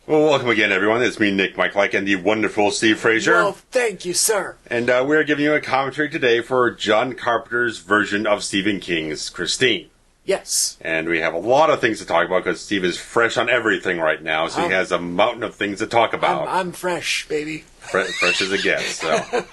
Well, welcome again, everyone. It's me, Nick Mike Like, and the wonderful Steve Frazier. Well, thank you, sir. And we're giving you a commentary today for John Carpenter's version of Stephen King's Christine. Yes. And we have a lot of things to talk about because Steve is fresh on everything right now, so he has a mountain of things to talk about. I'm fresh, baby. Fresh as it gets. So,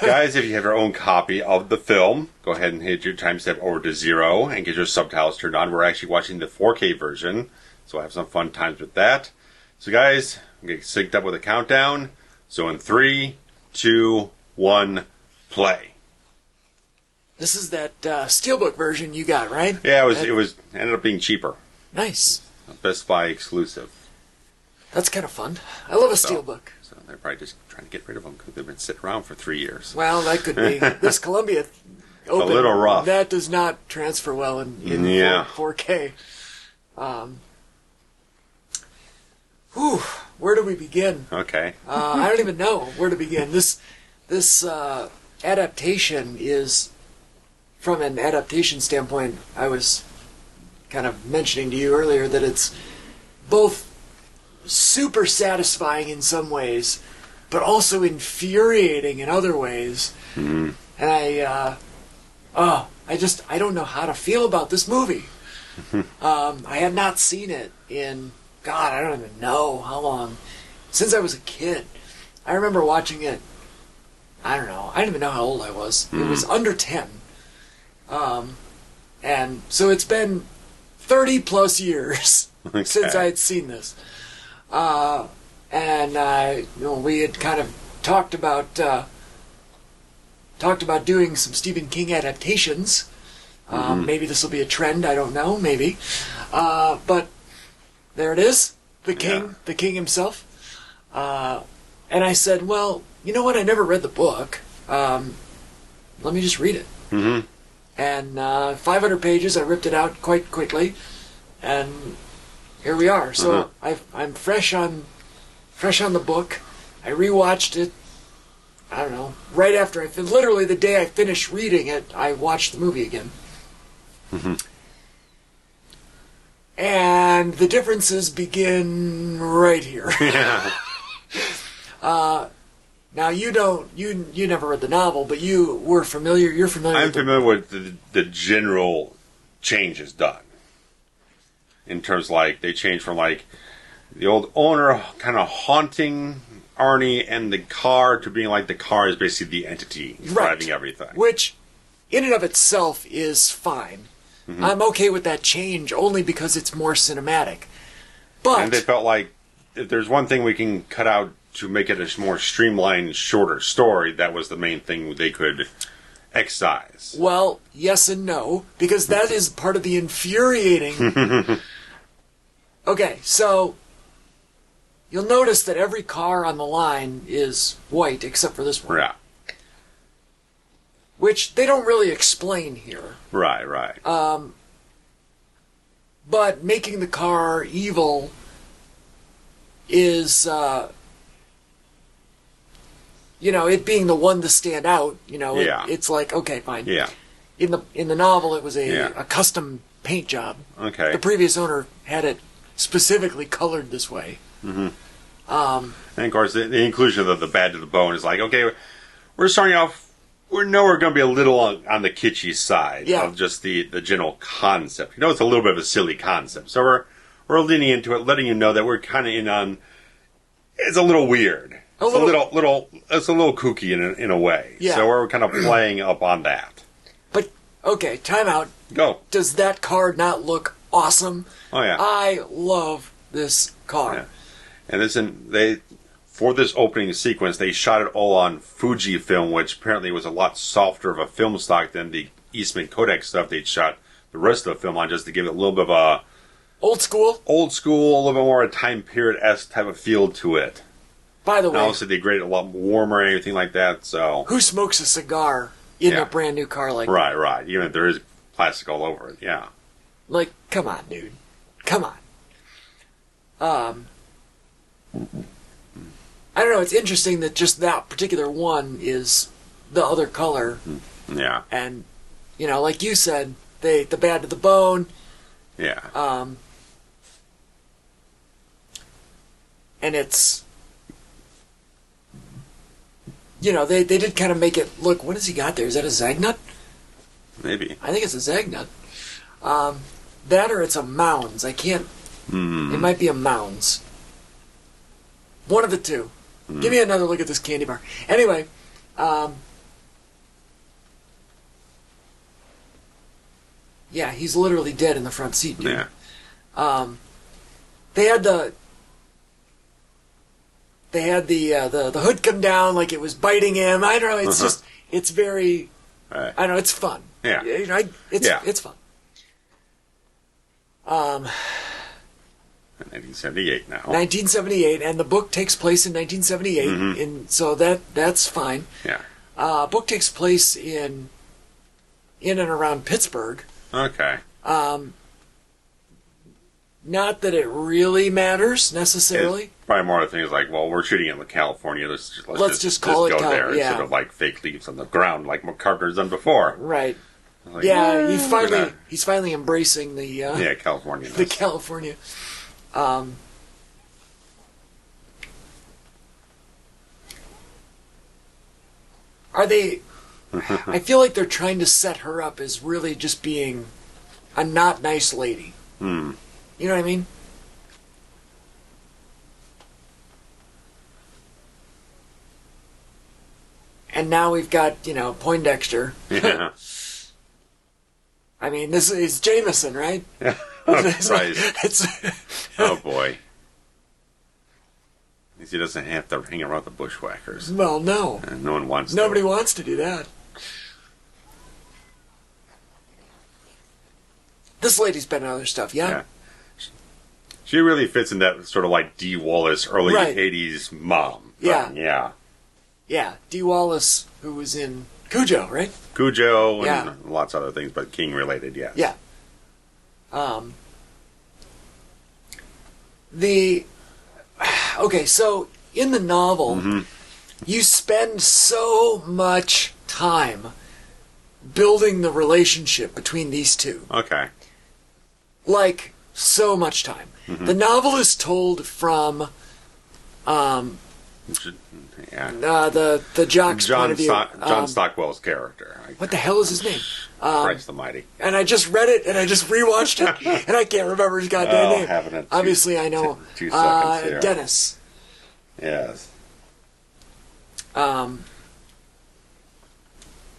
guys, if you have your own copy of the film, go ahead and hit your timestamp over to 0 and get your subtitles turned on. We're actually watching the 4K version, so I have some fun times with that. So, guys, I'm getting synced up with a countdown. So, in 3, 2, 1, play. This is that Steelbook version you got, right? Yeah, it was ended up being cheaper. Nice. Best Buy exclusive. That's kind of fun. I love a Steelbook. So they're probably just trying to get rid of them because they've been sitting around for 3 years. Well, that could be. This Columbia Open, a little rough. That does not transfer well in 4K. Where do we begin? Okay. I don't even know where to begin. This adaptation is, from an adaptation standpoint, I was kind of mentioning to you earlier that it's both super satisfying in some ways, but also infuriating in other ways. Mm-hmm. And I don't know how to feel about this movie. I had not seen it in, God, I don't even know how long. Since I was a kid. I remember watching it, I don't know, I don't even know how old I was. Mm-hmm. It was under 10. And so it's been 30 plus years since I had seen this. And we had kind of talked about doing some Stephen King adaptations. Maybe this will be a trend, I don't know, maybe. But there it is, the king himself. And I said, well, you know what, I never read the book. Let me just read it. Mm-hmm. And 500 pages, I ripped it out quite quickly, and here we are. So I'm fresh on the book. I rewatched it, I don't know, right after literally the day I finished reading it, I watched the movie again. Mm-hmm. And the differences begin right here. Yeah. Now you never read the novel, but you were familiar. You're familiar. I'm familiar with the general changes done. In terms like they changed from like the old owner kind of haunting Arnie and the car to being like the car is basically the entity driving everything. Which, in and of itself, is fine. Mm-hmm. I'm okay with that change only because it's more cinematic. And they felt like if there's one thing we can cut out to make it a more streamlined, shorter story, that was the main thing they could excise. Well, yes and no, because that is part of the infuriating... Okay, so you'll notice that every car on the line is white except for this one. Yeah. Which they don't really explain here. Right. But making the car evil is... it being the one to stand out, it's like, okay, fine. Yeah. In the novel, it was a custom paint job. Okay. The previous owner had it specifically colored this way. Mm-hmm. And of course, the inclusion of the bad to the bone is like, okay, we're starting off. We're going to be a little on the kitschy side of just the general concept. It's a little bit of a silly concept, so we're leaning into it, letting you know that we're kind of in on. It's a little weird. It's a little kooky in a way. Yeah. So we're kind of playing up on that. But okay, time out. Go. Does that car not look awesome? Oh yeah. I love this car. Yeah. And for this opening sequence, they shot it all on Fuji film, which apparently was a lot softer of a film stock than the Eastman Kodak stuff they'd shot the rest of the film on, just to give it a little bit of a old school, a little bit more a time period-esque type of feel to it. By the way, obviously they graded a lot warmer and everything like that. So who smokes a cigar in a brand new car like that? Right. Even if there is plastic all over it, yeah. Like, come on, dude, come on. I don't know. It's interesting that just that particular one is the other color. Yeah. And like you said, the bad to the bone. Yeah. and it's, you know, they did kind of make it look. What has he got there? Is that a Zagnut? Maybe. I think it's a Zagnut. That or it's a Mounds. I can't. It might be a Mounds. One of the two. Give me another look at this candy bar. Anyway, yeah, he's literally dead in the front seat, dude. Yeah. They had the hood come down like it was biting him. I don't know. It's just, it's very. I don't know. It's fun. Yeah. You know, it's fun. 1978 now. 1978, and the book takes place in 1978, and so that's fine. Yeah. Book takes place in and around Pittsburgh. Okay. Not that it really matters necessarily. It's probably more of the things like, well, we're shooting in California. Let's just call it go Cal- there yeah. instead of like fake leaves on the ground like Carpenter's done before. Right. Like, Yeah, he's finally embracing the California. the California. Are they? I feel like they're trying to set her up as really just being a not nice lady. You know what I mean? And now we've got, you know, Poindexter. Yeah. I mean, this is Jameson, right? Right. Oh, boy. At least he doesn't have to hang around the bushwhackers. Well, no. And no one wants Nobody to. wants to do that. This lady's been in other stuff, yeah? She really fits in that sort of like Dee Wallace early Right. 80s mom. Yeah. Yeah. Yeah, Dee Wallace, who was in Cujo, right? Cujo and Yeah. lots of other things, but King related, yes. Yeah. Okay, so in the novel, you spend so much time building the relationship between these two. Okay. Like, so much time. The novel is told from Yeah. the jock's point of view. John Stockwell's character. What the hell is his name? Christ almighty. And I just read it, and I just rewatched it, and I can't remember his goddamn name. Having it Obviously, I know. 2 seconds here. Dennis. Yes.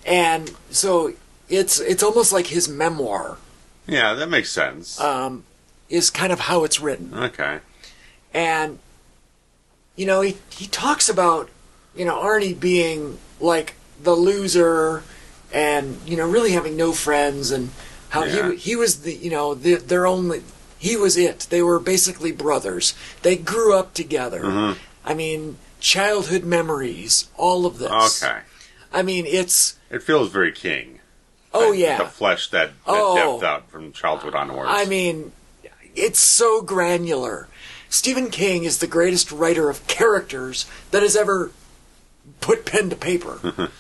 And so it's almost like his memoir. Yeah, that makes sense. Is kind of how it's written. Okay. And, you know, he talks about, you know, Arnie being like the loser and, you know, really having no friends and how he was the, you know, their only, he was it. They were basically brothers. They grew up together. I mean, childhood memories, all of this. Okay. I mean, it feels very King. Oh, yeah. The flesh that depth out from childhood onwards. I mean, it's so granular. Stephen King is the greatest writer of characters that has ever put pen to paper.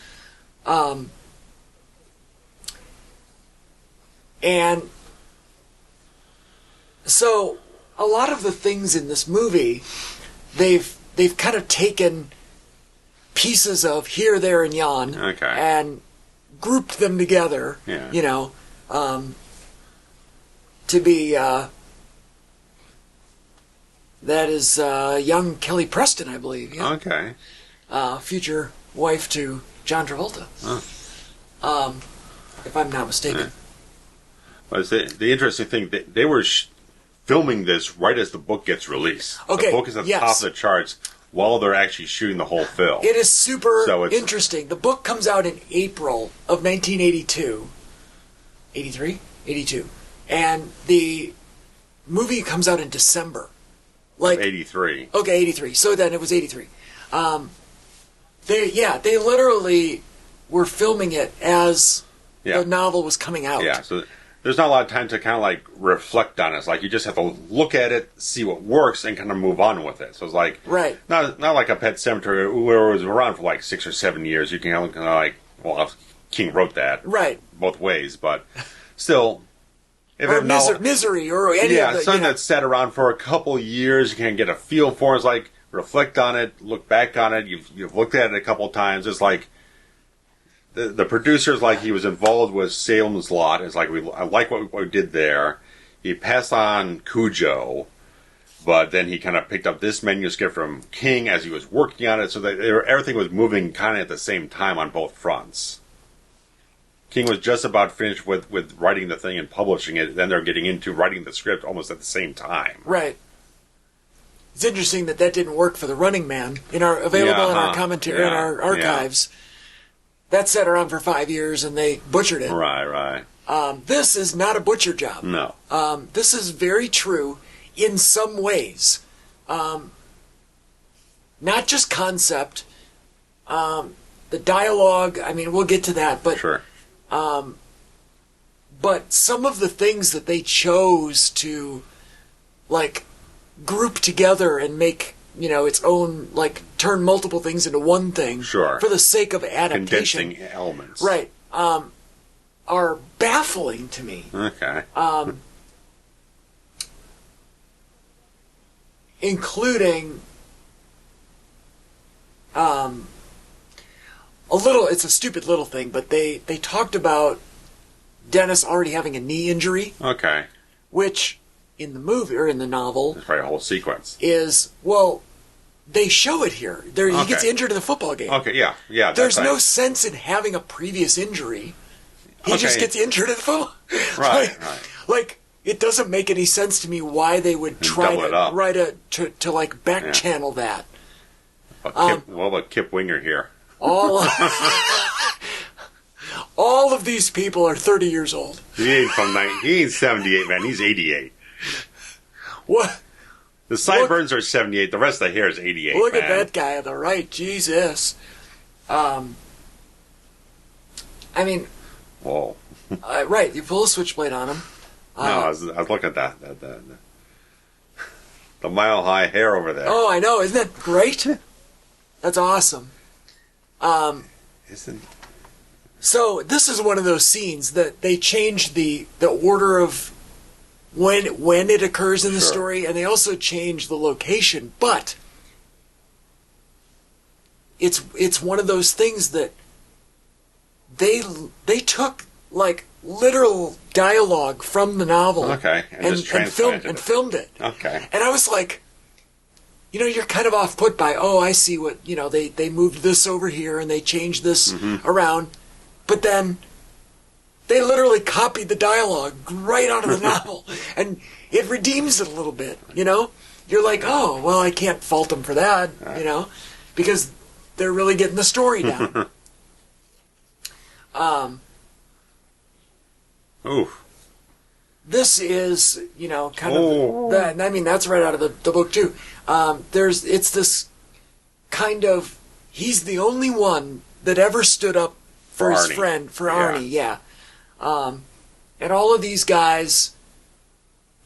And so a lot of the things in this movie, they've kind of taken pieces of here, there, and yon, and grouped them together. Yeah. You know, to be that is young Kelly Preston, I believe. Yeah? Okay. Future wife to John Travolta. If I'm not mistaken. Well, the interesting thing, they were filming this right as the book gets released. Okay, the book is at the top of the charts while they're actually shooting the whole film. It is super interesting. The book comes out in April of 1982. 83? 82. And the movie comes out in December. Like 83. Okay, 83. So then it was 83. They literally were filming it as the novel was coming out. Yeah, so there's not a lot of time to kind of like reflect on it. It's like you just have to look at it, see what works, and kind of move on with it. So it's like not like a Pet Sematary where it was around for like 6 or 7 years. You can kind of like, well, King wrote that both ways, but still. Or Misery or any of the... something that sat around for a couple years, you can get a feel for. It's like, reflect on it, look back on it. You've looked at it a couple times. It's like the producer's like he was involved with Salem's Lot. It's like I like what we did there. He passed on Cujo, but then he kind of picked up this manuscript from King as he was working on it, so that everything was moving kind of at the same time on both fronts. King was just about finished with writing the thing and publishing it. Then they're getting into writing the script almost at the same time. Right. It's interesting that didn't work for The Running Man. Available in our commentary, in our archives. That sat around for 5 years, and they butchered it. Right. This is not a butcher job. No. This is very true in some ways. Not just concept. The dialogue, we'll get to that, but... Sure. But some of the things that they chose to, group together and make, its own, turn multiple things into one thing. Sure. For the sake of adaptation. Condensing elements. Right. Are baffling to me. Okay. Including, it's a stupid little thing, but they talked about Dennis already having a knee injury. Okay. Which, in the movie, or in the novel... There's probably a whole sequence. They show it here. He gets injured in the football game. Okay, yeah. There's no sense in having a previous injury. He just gets injured in the football. Right. It doesn't make any sense to me why they would try to back channel that. What about Kip Winger here? All of these people are 30 years old. He ain't 78, man. He's 88. What? The sideburns are 78. The rest of the hair is 88. Look at that guy on the right. Jesus. Whoa. Right. You pull a switchblade on him. No, I was looking at that. The mile-high hair over there. Oh, I know. Isn't that great? That's awesome. So this is one of those scenes that they changed the order of when it occurs in the story, and they also changed the location. But it's one of those things that they took literal dialogue from the novel, and filmed it. Okay, and I was like, you're kind of off put by, I see what, they moved this over here and they changed this around. But then they literally copied the dialogue right out of the novel. And it redeems it a little bit, You're like, oh, well, I can't fault them for that, because they're really getting the story down. Oof. This is, kind of that. And that's right out of the book too. It's this kind of, he's the only one that ever stood up for his friend, for Arnie, and all of these guys,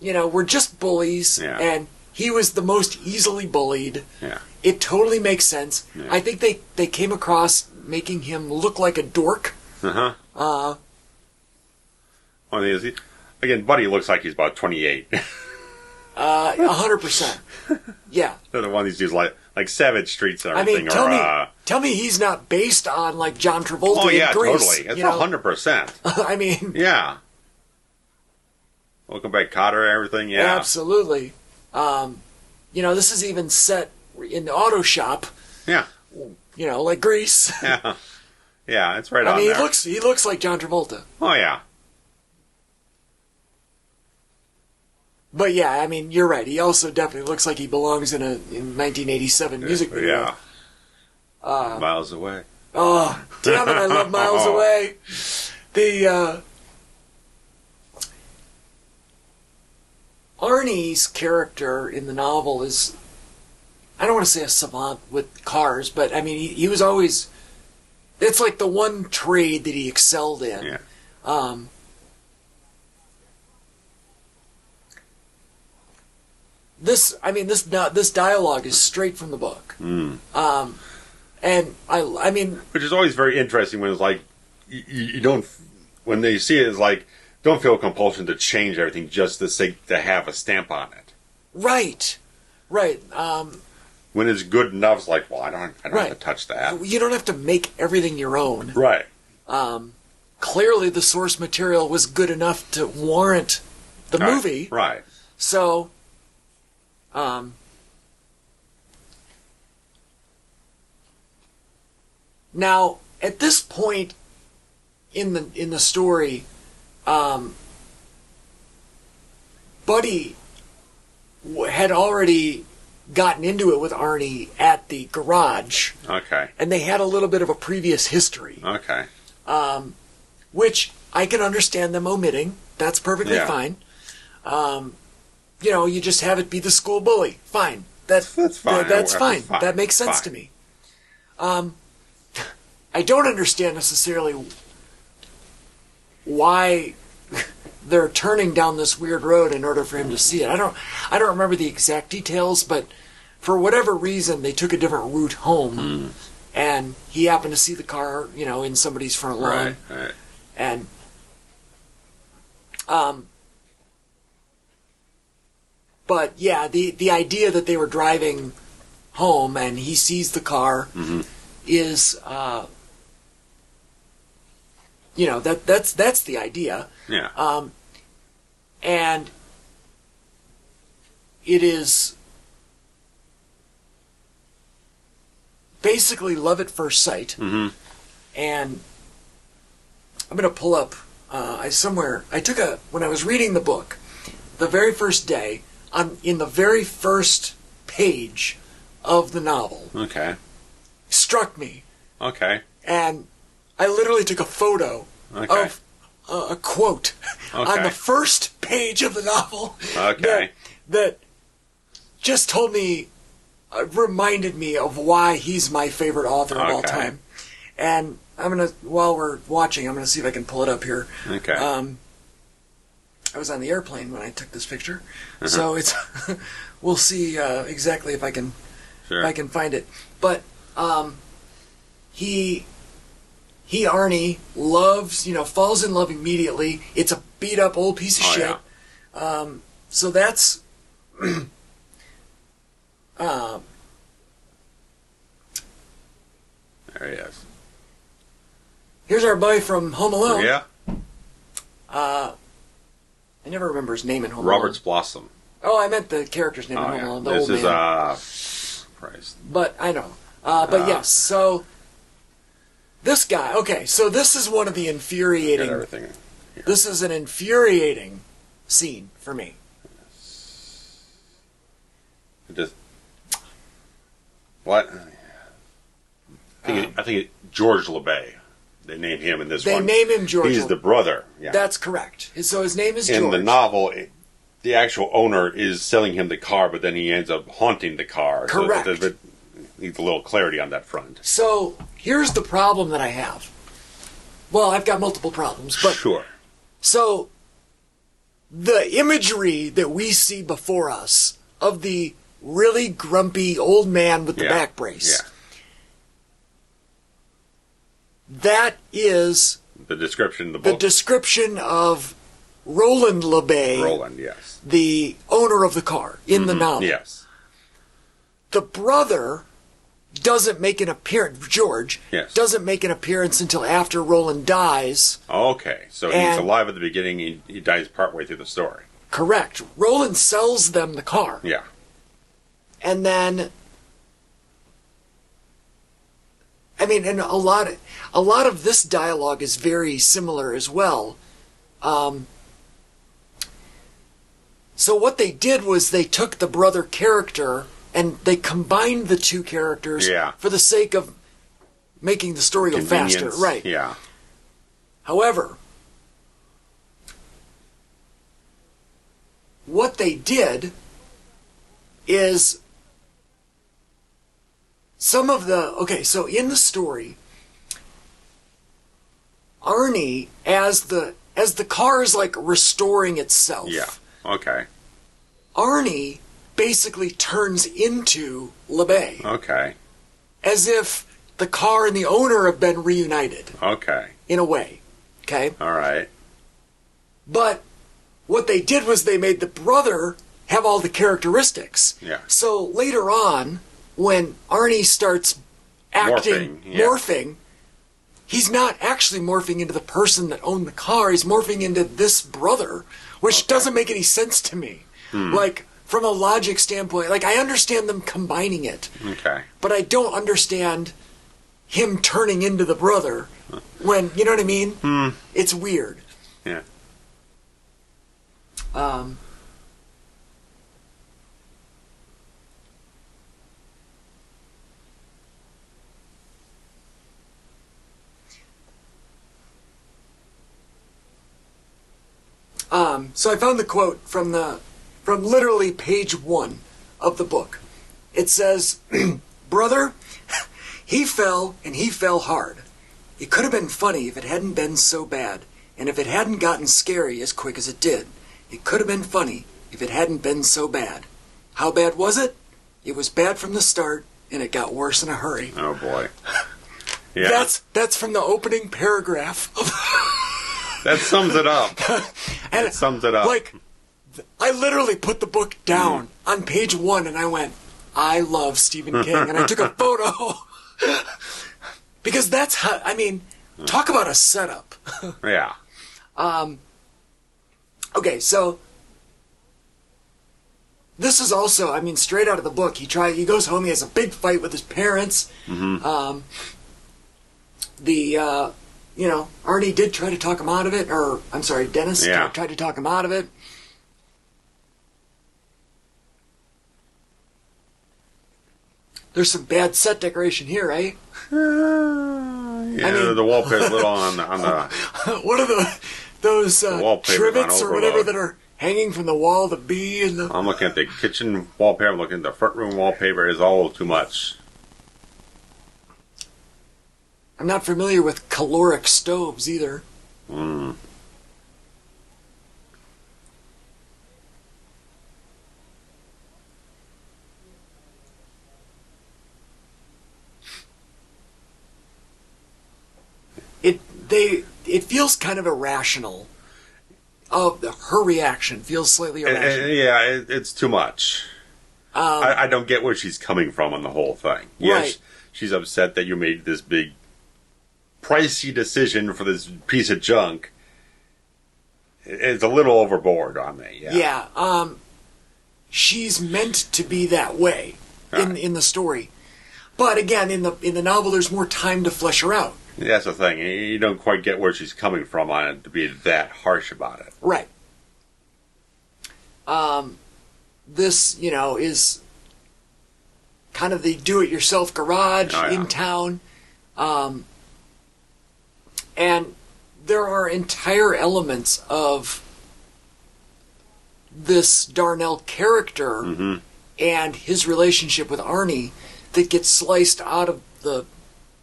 were just bullies, and he was the most easily bullied. Yeah. It totally makes sense. Yeah. I think they came across making him look like a dork. Again, Buddy looks like he's about 28. 100%. Yeah. They're the one these dudes like Savage Streets and everything. Tell me he's not based on John Travolta in Grease. Totally. It's 100%. Yeah. Welcome Back, Kotter and everything. Yeah. Absolutely. This is even set in the auto shop. Yeah. Like Grease. Yeah. Yeah, it's right on there. He looks like John Travolta. Oh yeah. But yeah, you're right. He also definitely looks like he belongs in 1987 music video. Yeah. Miles Away. Oh, damn it! I love Miles Away. Arnie's character in the novel is, I don't want to say a savant with cars, but he was always. It's like the one trade that he excelled in. Yeah. This dialogue is straight from the book. And which is always very interesting when it's like, you don't, when they see it, it's like, don't feel a compulsion to change everything just to have a stamp on it. Right. when it's good enough, it's like, well, I don't Right. have to touch that. You don't have to make everything your own. Right. Clearly, the source material was good enough to warrant the movie. Right. So, now at this point in the story, Buddy had already gotten into it with Arnie at the garage. Okay. And they had a little bit of a previous history. Okay. Which I can understand them omitting. That's perfectly fine. You just have it be the school bully. Fine. That's fine. That's fine. That makes sense to me. I don't understand necessarily why they're turning down this weird road in order for him to see it. I don't remember the exact details, but for whatever reason, they took a different route home, and he happened to see the car, in somebody's front lawn. Right. And, but yeah, the idea that they were driving home and he sees the car is, that's the idea. Yeah. And it is basically love at first sight. Mm-hmm. And I'm going to pull up, when I was reading the book, the very first day, in the very first page of the novel, struck me. Okay. And I literally took a photo of a quote on the first page of the novel that just told me, reminded me of why he's my favorite author of all time. And while we're watching, I'm going to see if I can pull it up here. Okay. I was on the airplane when I took this picture, so it's we'll see exactly if I can find it. But Arnie loves, falls in love immediately. It's a beat up old piece of shit. Yeah. So that's there he is. Here's our boy from Home Alone. Yeah. I never remember his name in Home Alone. Robert's Blossom. Oh, I meant the character's name in Home Alone. The this old is man. Christ. But I know. But yes, so this guy. Okay, so this is one of the infuriating. Everything. Here. This is an infuriating scene for me. What? I think George LeBay. They name him in this one. They name him George. He's the brother. Yeah. That's correct. So his name is George. In the novel, the actual owner is selling him the car, but then he ends up haunting the car. Correct. So needs a little clarity on that front. So here's the problem that I have. Well, I've got multiple problems, but sure. So the imagery that we see before us of the really grumpy old man with the back brace. Yeah. That is the description in the book. The description of Roland LeBay. Roland, yes. The owner of the car in the novel. Yes. The brother doesn't make an appearance, George, doesn't make an appearance until after Roland dies. Okay, so he's alive at the beginning, he dies partway through the story. Correct. Roland sells them the car. Yeah. And then, and a lot of this dialogue is very similar as well. So what they did was they took the brother character and they combined the two characters for the sake of making the story go faster. Right. Yeah. However, what they did is some of the... so in the story, Arnie, as the car is like restoring itself... Yeah, okay. Arnie basically turns into LeBay. Okay. As if the car and the owner have been reunited. Okay. In a way. Okay? All right. But what they did was they made the brother have all the characteristics. Yeah. So later on, when Arnie starts acting, morphing, he's not actually morphing into the person that owned the car. He's morphing into this brother, which doesn't make any sense to me. Like, from a logic standpoint, like, I understand them combining it. Okay. But I don't understand him turning into the brother when, you know what I mean? It's weird. Yeah. So I found the quote from literally page 1 of the book. It says, "Brother, he fell, and he fell hard. It could have been funny if it hadn't been so bad, and if it hadn't gotten scary as quick as it did. It could have been funny if it hadn't been so bad. How bad was it? It was bad from the start, and it got worse in a hurry." Oh, boy. Yeah. That's from the opening paragraph of that sums it up. And it sums it up. Like, I literally put the book down on page 1, and I went, I love Stephen King, and I took a photo. Because that's how, I mean, talk about a setup. Yeah. Okay, so this is also, I mean, straight out of the book. He goes home, he has a big fight with his parents. Arnie did try to talk him out of it, or, I'm sorry, Dennis tried to talk him out of it. There's some bad set decoration here, right? Yeah, I mean, the wallpaper's a little on the what are those trivets or whatever that are hanging from the wall, the bee and the... I'm looking at the kitchen wallpaper, I'm looking at the front room wallpaper. Is all too much. I'm not familiar with caloric stoves either. It feels kind of irrational. Her reaction feels slightly irrational. It's too much. I don't get where she's coming from on the whole thing. Yes, she's upset that you made this big, pricey decision for this piece of junk. It's a little overboard on me. Yeah. She's meant to be that way in the story, but again, in the novel, there's more time to flesh her out. That's the thing. You don't quite get where she's coming from on it to be that harsh about it. Right. This, is kind of the do-it-yourself garage in town. And there are entire elements of this Darnell character and his relationship with Arnie that get sliced out of the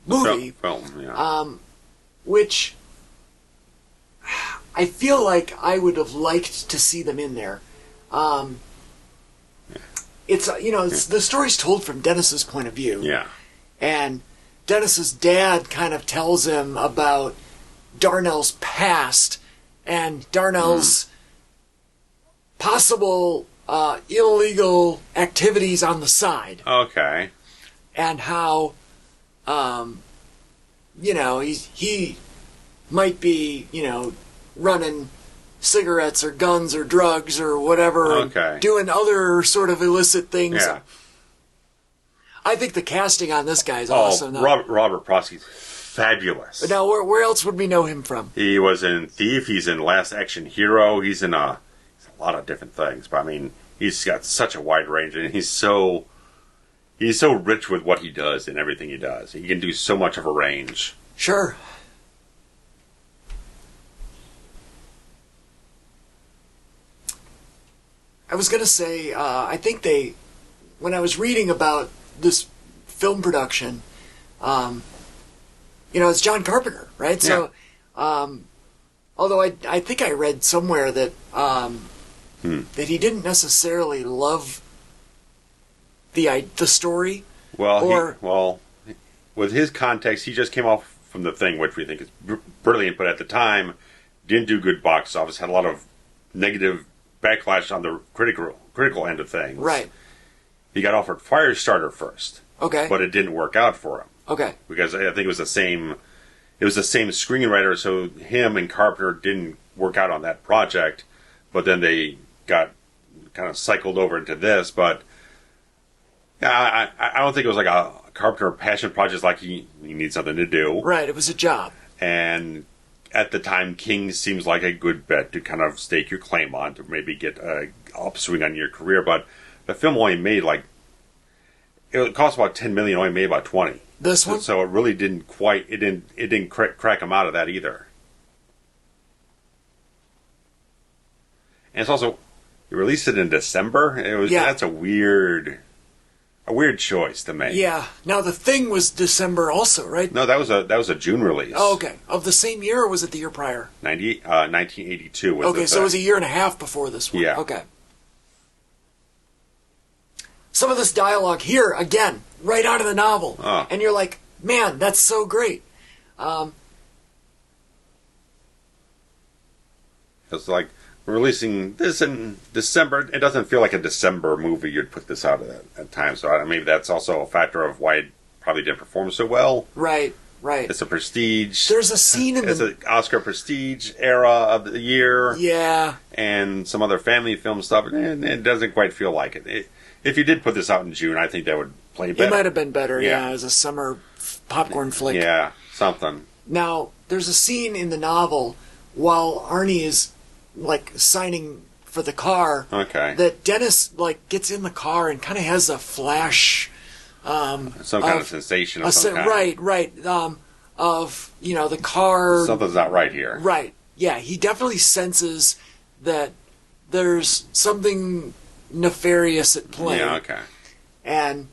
movie, which I feel like I would have liked to see them in there. It's the story's told from Dennis's point of view, and Dennis's dad kind of tells him about Darnell's past and Darnell's possible illegal activities on the side. Okay, and how. He might be, running cigarettes or guns or drugs or whatever, doing other sort of illicit things. Yeah. I think the casting on this guy is awesome. Robert Prosky's fabulous. But now, where else would we know him from? He was in Thief. He's in Last Action Hero. He's in a lot of different things. But I mean, he's got such a wide range, and he's so rich with what he does and everything he does. He can do so much of a range. Sure. I was going to say, I think when I was reading about this film production, it's John Carpenter, right? Yeah. So, although I think I read somewhere that that he didn't necessarily love the story. Well, with his context, he just came off from The Thing, which we think is brilliant, but at the time didn't do good box office, had a lot of negative backlash on the critical end of things. Right. he got offered Firestarter first. Okay. But it didn't work out for him. Okay. Because I think it was the same screenwriter, so him and Carpenter didn't work out on that project, but then they got kind of cycled over into this. But yeah, I don't think it was like a Carpenter passion project, like he needs something to do. Right, it was a job. And at the time, King seems like a good bet to kind of stake your claim on, to maybe get an upswing on your career. But the film only made it cost about $10 million, only made about 20. This one? So it really didn't quite, it didn't crack him out of that either. And it's also, you released it in December. That's a weird choice to make. Yeah. Now The Thing was December also, right? No, that was a June release. Oh, okay. Of the same year, or was it the year prior? 1982 was okay, so it was a year and a half before this one. Yeah. Okay. Some of this dialogue here, again, right out of the novel. Oh. And you're like, man, that's so great. It's like, we're releasing this in December. It doesn't feel like a December movie you'd put this out at times. So maybe that's also a factor of why it probably didn't perform so well. Right. It's a prestige. There's a scene in It's an Oscar prestige era of the year. Yeah. And some other family film stuff. And it doesn't quite feel like it. If you did put this out in June, I think that would play better. It might have been better, yeah, as a summer popcorn flick. Yeah, something. Now, there's a scene in the novel while Arnie is, signing for the car. Okay. That Dennis, gets in the car and kind of has a flash. Some kind of sensation of some kind. Right. Of, the car. Something's not right here. Right. Yeah, he definitely senses that there's something nefarious at play. Yeah, okay. And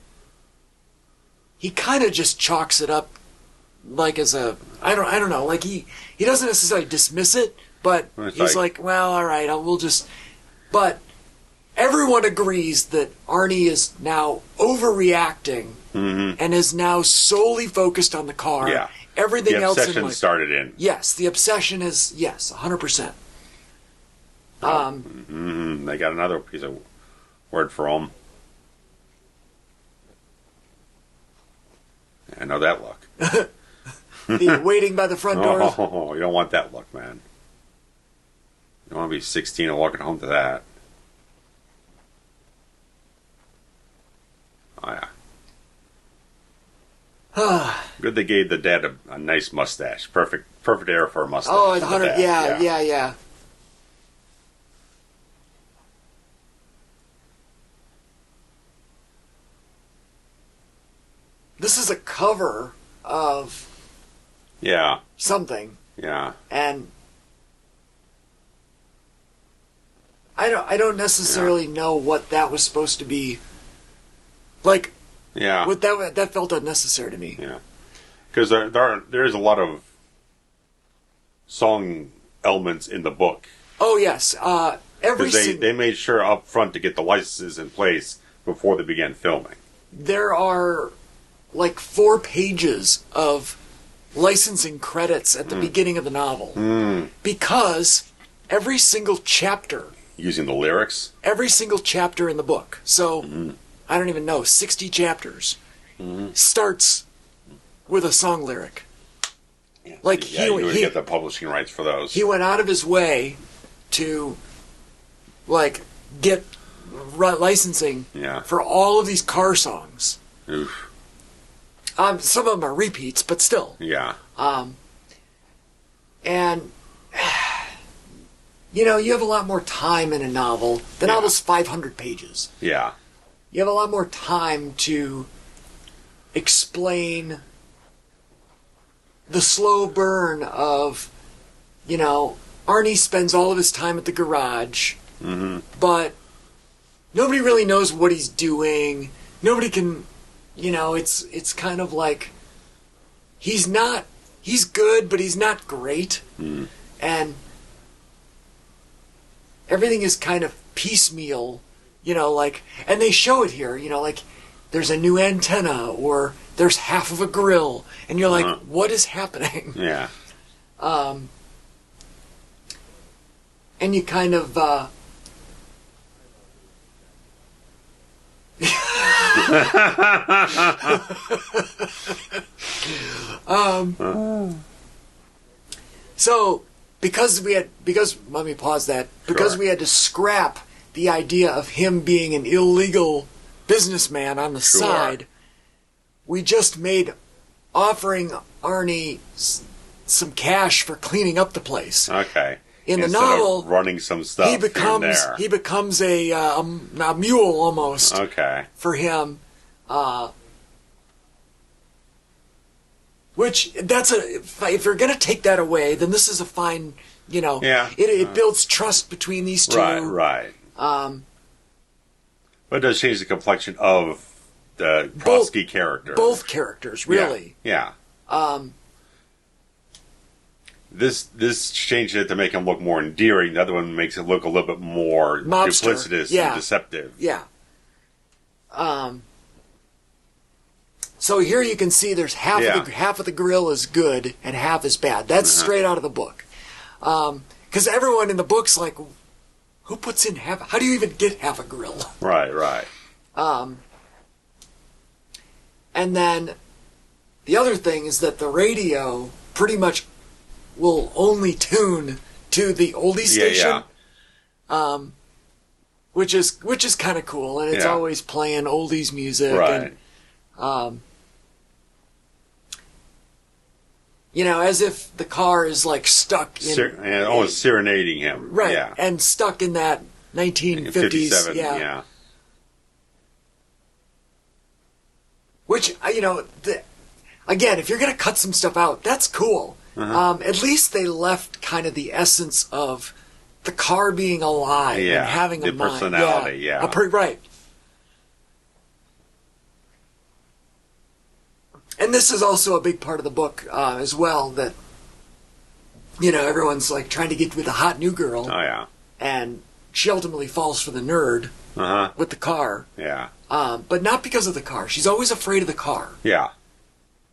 he kind of just chalks it up as a I don't know, he doesn't necessarily dismiss it, but he's well, all right, we'll just. But everyone agrees that Arnie is now overreacting and is now solely focused on the car. Yeah. Everything else the obsession started in. Yes, the obsession is 100%. They got another piece of word for him. I know that look. The waiting by the front door. Oh, you don't want that look, man. You don't want to be 16 and walking home to that. Oh, yeah. Good they gave the dad a nice mustache. Perfect era for a mustache. Oh, 100. Yeah. This is a cover of something. Yeah. And I don't necessarily know what that was supposed to be. What that felt unnecessary to me. Yeah. Because there is a lot of song elements in the book. Oh yes. They made sure up front to get the licenses in place before they began filming. There are 4 pages of licensing credits at the beginning of the novel. Because every single chapter... Using the lyrics? Every single chapter in the book. So, I don't even know, 60 chapters. Starts with a song lyric. You would get the publishing rights for those. He went out of his way to, get licensing for all of these car songs. Oof. Some of them are repeats, but still. Yeah. And, you have a lot more time in a novel. The novel's 500 pages. Yeah. You have a lot more time to explain the slow burn of, Arnie spends all of his time at the garage, but nobody really knows what he's doing. Nobody can... it's kind of he's good, but he's not great. And everything is kind of piecemeal, and they show it here, there's a new antenna or there's half of a grill, and you're like, what is happening? Yeah. And you kind of, So, because let me pause that. Because Sure. we had to scrap the idea of him being an illegal businessman on the Sure. side, we just made offering Arnie some cash for cleaning up the place. Okay. In the Instead novel, of running some stuff he becomes a mule almost Okay. for him. Which if you're going to take that away, then this is a fine, Yeah. It builds trust between these two. Right. But it does change the complexion of the Prosky character. Both characters, really. Yeah. This changed it to make him look more endearing. The other one makes it look a little bit more Mobster. duplicitous Yeah. and deceptive. Yeah. So here you can see there's half of the grill is good and half is bad. That's straight out of the book. Because everyone in the book's like, who puts in half? How do you even get half a grill? Right. And then the other thing is that the radio pretty much will only tune to the oldie station. Yeah. Which is kind of cool, and it's always playing oldies music. Right. And, as if the car is like stuck in... almost serenading him. Right, Yeah. and stuck in that 1950s. 57, yeah. yeah. Which, again, if you're going to cut some stuff out, that's cool. At least they left kind of the essence of the car being alive and having a mind. Personality, yeah. Right. And this is also a big part of the book as well, that, everyone's like trying to get with a hot new girl. Oh, yeah. And she ultimately falls for the nerd with the car. Yeah. But not because of the car. She's always afraid of the car. Yeah.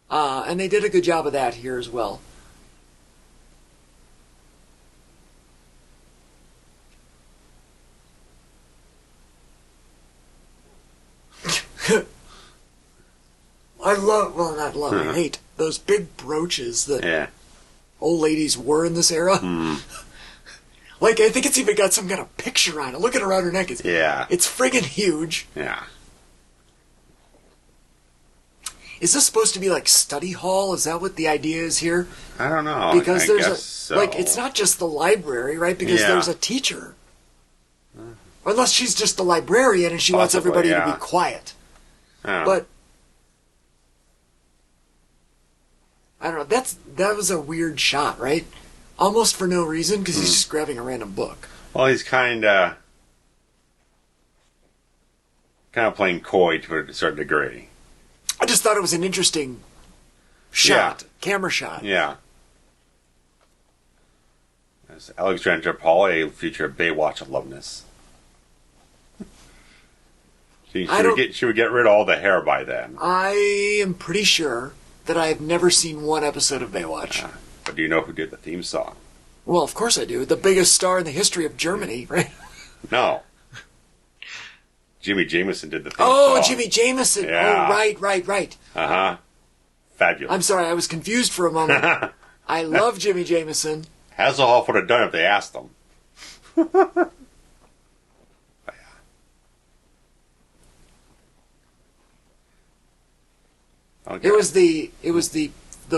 And they did a good job of that here as well. I hate those big brooches that old ladies wore in this era. Like, I think it's even got some kind of picture on it. Look at it around her neck. It's friggin' huge. Yeah. Is this supposed to be like study hall? Is that what the idea is here? I don't know. Because I guess so. it's not just the library, right? Because there's a teacher. Unless she's just the librarian and she wants everybody to be quiet. But I don't know. That was a weird shot, right? Almost for no reason, because he's just grabbing a random book. Well, he's kind of playing coy to a certain degree. I just thought it was an interesting shot, camera shot. Yeah. As Alexandra Paul, a future Baywatch alumnus. She would get rid of all the hair by then. I am pretty sure that I have never seen one episode of Baywatch. But do you know who did the theme song? Well, of course I do. The biggest star in the history of Germany, right? No. Jimmy Jameson did the theme song. Jimmy Jameson. Yeah. Oh, right. Uh-huh. Fabulous. I'm sorry, I was confused for a moment. I love Jimmy Jameson. Hasselhoff would have done it if they asked him. Okay. It was the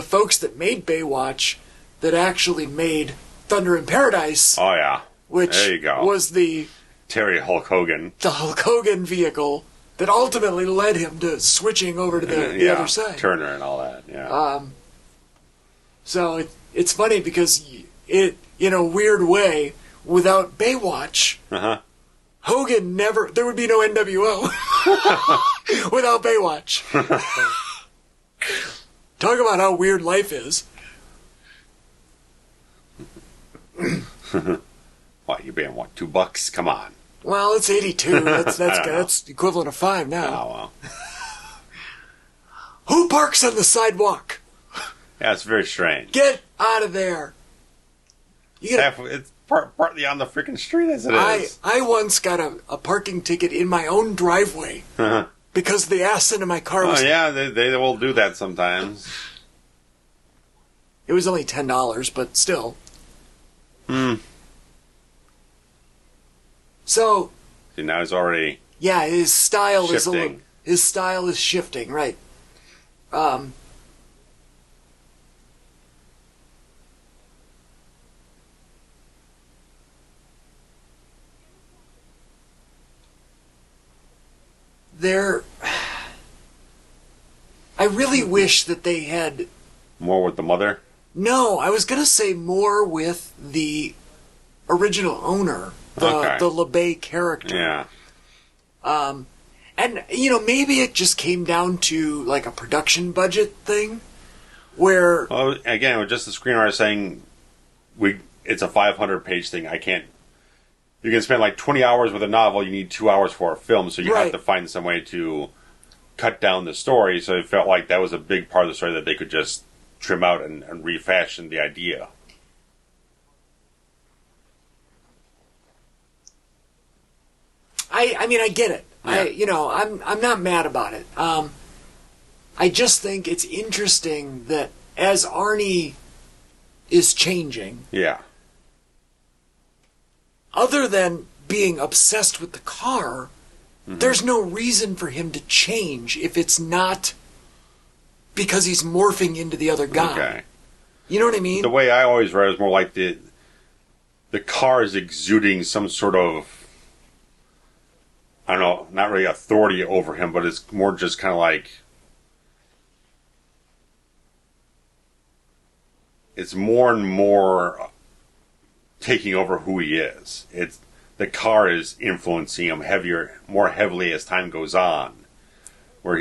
folks that made Baywatch that actually made Thunder in Paradise. Oh yeah. Which there you go. Was the Hulk Hogan vehicle that ultimately led him to switching over to the other side. Turner and all that. Yeah. So it's funny because it, in a weird way, without Baywatch, Hogan there would be no NWO without Baywatch. Talk about how weird life is. What, you paying what, $2? Come on. Well, it's 82. That's equivalent of 5 now. Oh well. Who parks on the sidewalk? Yeah, it's very strange. Get out of there. It's partly on the freaking street as it is. I once got a parking ticket in my own driveway because the acid in my car was... Oh, yeah, they will do that sometimes. It was only $10, but still. So... See, now he's already... Yeah, his style shifting. is a little... His style is shifting, right. I really wish that they had... More with the mother? No, I was going to say more with the original owner, the LeBay character. Yeah. And, maybe it just came down to, like, a production budget thing, where... Well, again, with just the screenwriter saying, it's a 500-page thing, I can't... You can spend, like, 20 hours with a novel, you need 2 hours for a film, so you have to find some way to cut down the story, so it felt like that was a big part of the story that they could just trim out and refashion the idea. I mean, I get it. Yeah. I'm not mad about it. I just think it's interesting that as Arnie is changing, other than being obsessed with the car, there's no reason for him to change if it's not because he's morphing into the other guy. Okay. You know what I mean? The way I always read it was more like the car is exuding some sort of, I don't know, not really authority over him, but it's more just kind of like, it's more and more taking over who he is. The car is influencing him more heavily as time goes on, where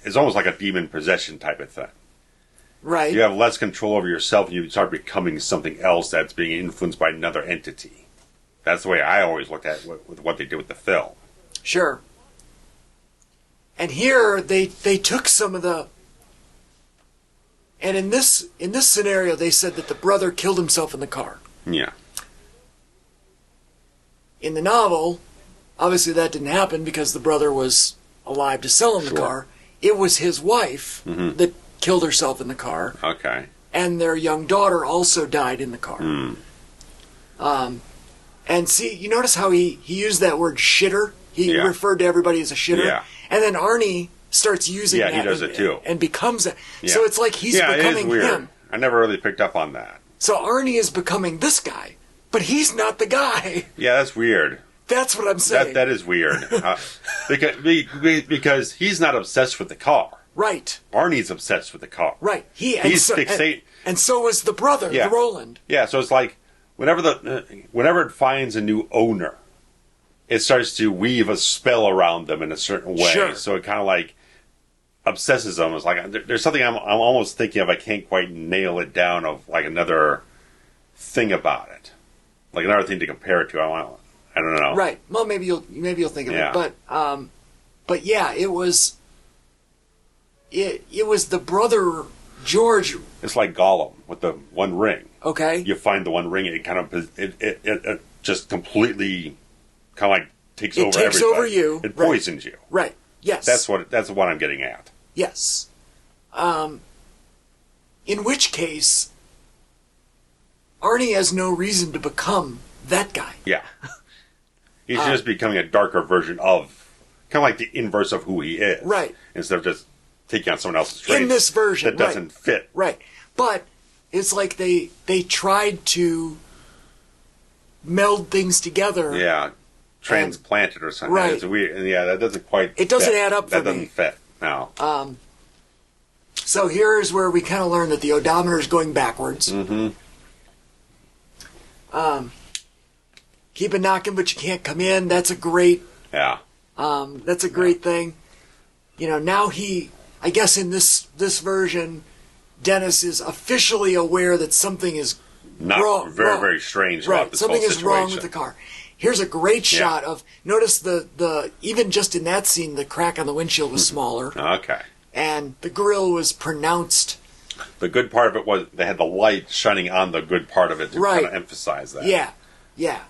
it's almost like a demon possession type of thing. Right. You have less control over yourself, and you start becoming something else that's being influenced by another entity. That's the way I always looked at it with what they did with the film. Sure. And here they took some of the... And in this scenario, they said that the brother killed himself in the car. Yeah. In the novel, obviously that didn't happen because the brother was alive to sell him the car. It was his wife that killed herself in the car. Okay. And their young daughter also died in the car. And see, you notice how he used that word shitter? He referred to everybody as a shitter. Yeah. And then Arnie starts using that. Yeah, he does it too. And becomes it. Yeah. So it's like he's becoming it is weird. him. I never really picked up on that. So Arnie is becoming this guy, but he's not the guy. Yeah, that's weird. That's what I'm saying. That is weird. Because he's not obsessed with the car. Right. Arnie's obsessed with the car. Right. He's fixated. And so was the brother, Roland. Yeah, so it's like, whenever it finds a new owner, it starts to weave a spell around them in a certain way. Sure. So it kind of like obsesses them. It's like, there's something I'm almost thinking of, I can't quite nail it down, of like another thing about it. Like another thing to compare it to. I don't know. Right. Well, maybe you'll think of it. But yeah, it was the brother George. It's like Gollum with the one ring. Okay. You find the one ring, it kind of it just completely kind of like takes over everybody. It takes over you. It poisons you. Right. Yes. That's what I'm getting at. Yes. In which case, Arnie has no reason to become that guy. Yeah. He's just becoming a darker version of, kind of like the inverse of who he is. Right. Instead of just taking on someone else's traits. In this version. That doesn't fit. Right. But it's like they tried to meld things together. Yeah. Transplant it or something. Right. It's weird. And yeah, that doesn't quite It doesn't add up for me. That doesn't fit. No. So here's where we kind of learn that the odometer is going backwards. Mm-hmm. Keep it knocking, but you can't come in. That's a great... Yeah. That's a great thing. Now I guess in this version, Dennis is officially aware that something is wrong. Very strange about this something whole is wrong with the car. Here's a great shot of... Notice the even just in that scene, the crack on the windshield was smaller. Okay. And the grill was pronounced. The good part of it was they had the light shining on the good part of it to kind of emphasize that. Yeah.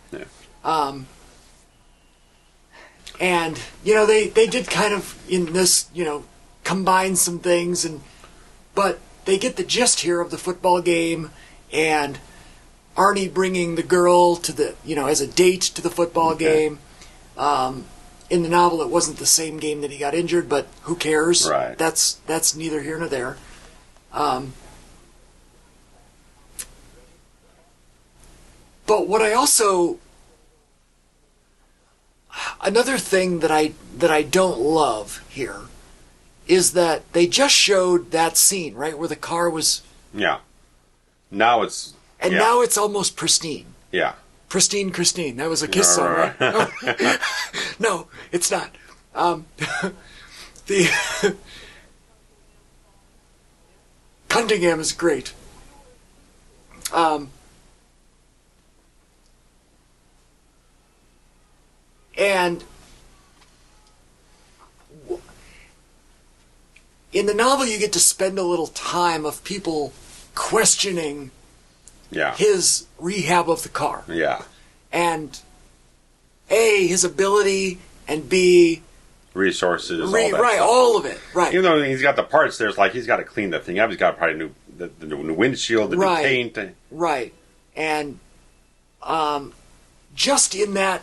And, you know, they did kind of, in this, you know, combine some things, but they get the gist here of the football game, and Arnie bringing the girl to the, you know, as a date to the football game. In the novel, it wasn't the same game that he got injured, but who cares? Right. That's neither here nor there. But what I also... Another thing that I don't love here is that they just showed that scene, right, where the car was... Yeah. Now it's... And now it's almost pristine. Yeah. Pristine Christine. That was a Kiss song, right? No, it's not. The Cunningham is great. And in the novel, you get to spend a little time of people questioning his rehab of the car. Yeah. And A, his ability, and B... resources, all that right, stuff. all of it, right. Even though he's got the parts there, it's like he's got to clean the thing up. He's got probably the new windshield, the new paint. Right. And just in that,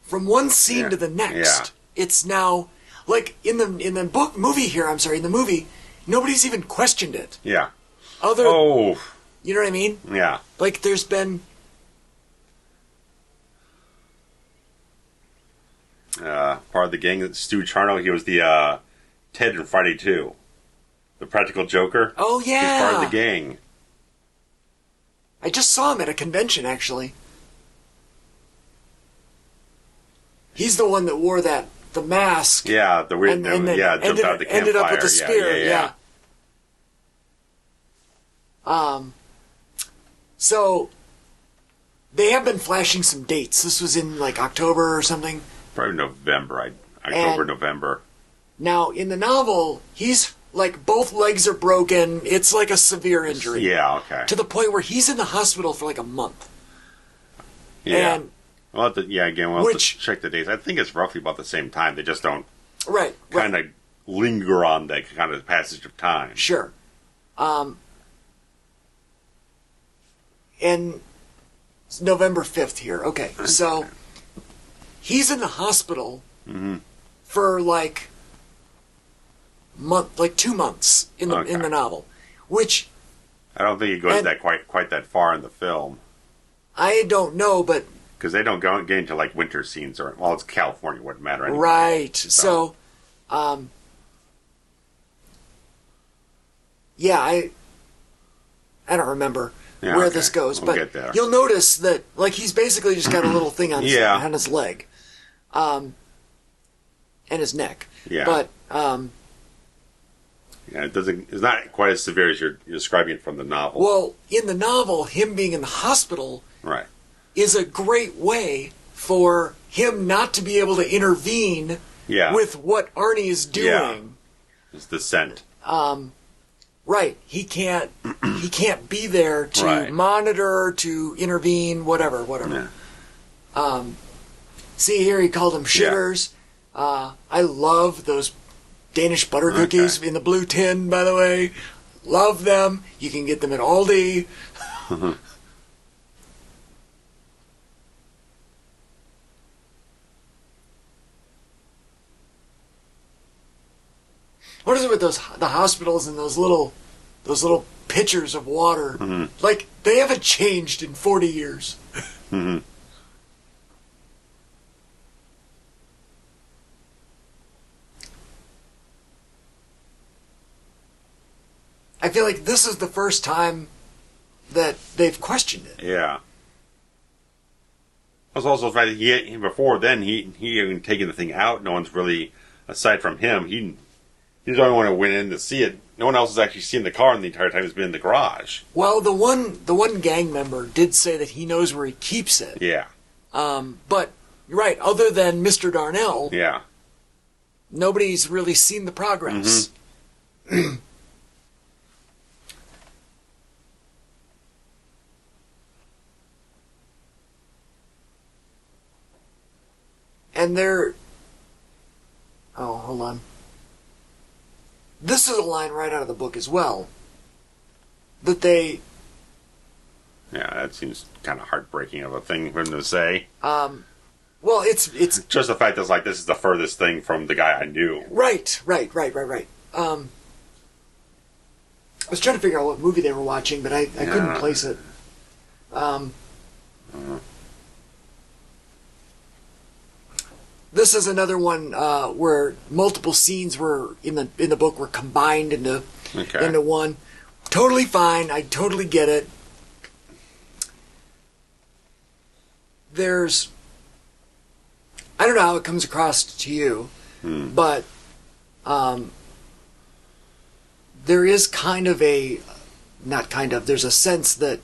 from one scene to the next, it's now... Like, in the movie, nobody's even questioned it. Yeah. You know what I mean? Yeah. Like, there's been... part of the gang, Stu Charno, he was the Ted in Friday 2. The practical Joker. Oh, yeah. He's part of the gang. I just saw him at a convention, actually. He's the one that wore the mask. Yeah, the weird... jumped out of the campfire. Ended up with the spear, yeah. So, they have been flashing some dates. This was in, like, October or something. Probably November. November. Now, in the novel, he's, like, both legs are broken. It's like a severe injury. Yeah, okay. To the point where he's in the hospital for, like, a month. Yeah. And we'll have to check the dates. I think it's roughly about the same time. They just don't kind of linger on that kind of passage of time. Sure. And it's November 5th here. Okay, so he's in the hospital for like 2 months in the novel, which I don't think it goes that quite that far in the film. I don't know, but because they don't get into like winter scenes it's California, wouldn't matter anyway. Right. So I don't remember where this goes, but you'll notice that like he's basically just got a little thing on his leg, and his neck. Yeah. But it's not quite as severe as you're describing it from the novel. Well, in the novel, him being in the hospital is a great way for him not to be able to intervene with what Arnie is doing. Yeah. It's the scent. Right. He can't be there to monitor, to intervene, whatever. Yeah. See here, he called them shitters. Yeah. I love those Danish butter cookies in the blue tin, by the way. Love them. You can get them at Aldi. What is it with the hospitals and those little pitchers of water? Like, they haven't changed in 40 years. I feel like this is the first time that they've questioned it. Yeah. Plus also the fact that before then he even taken the thing out. No one's really, aside from him, he's the only one who went in to see it. No one else has actually seen the car, and the entire time it's been in the garage. Well, the one gang member did say that he knows where he keeps it. Yeah. But you're right. Other than Mr. Darnell, nobody's really seen the progress. And they're... Oh, hold on. This is a line right out of the book as well. That they... Yeah, that seems kind of heartbreaking of a thing for him to say. Well, it's... Just the fact that it's like, this is the furthest thing from the guy I knew. Right. I was trying to figure out what movie they were watching, but I couldn't place it. This is another one where multiple scenes were in the book were combined into one. Totally fine. I totally get it. There's... I don't know how it comes across to you, but there is kind of a... Not kind of. There's a sense that,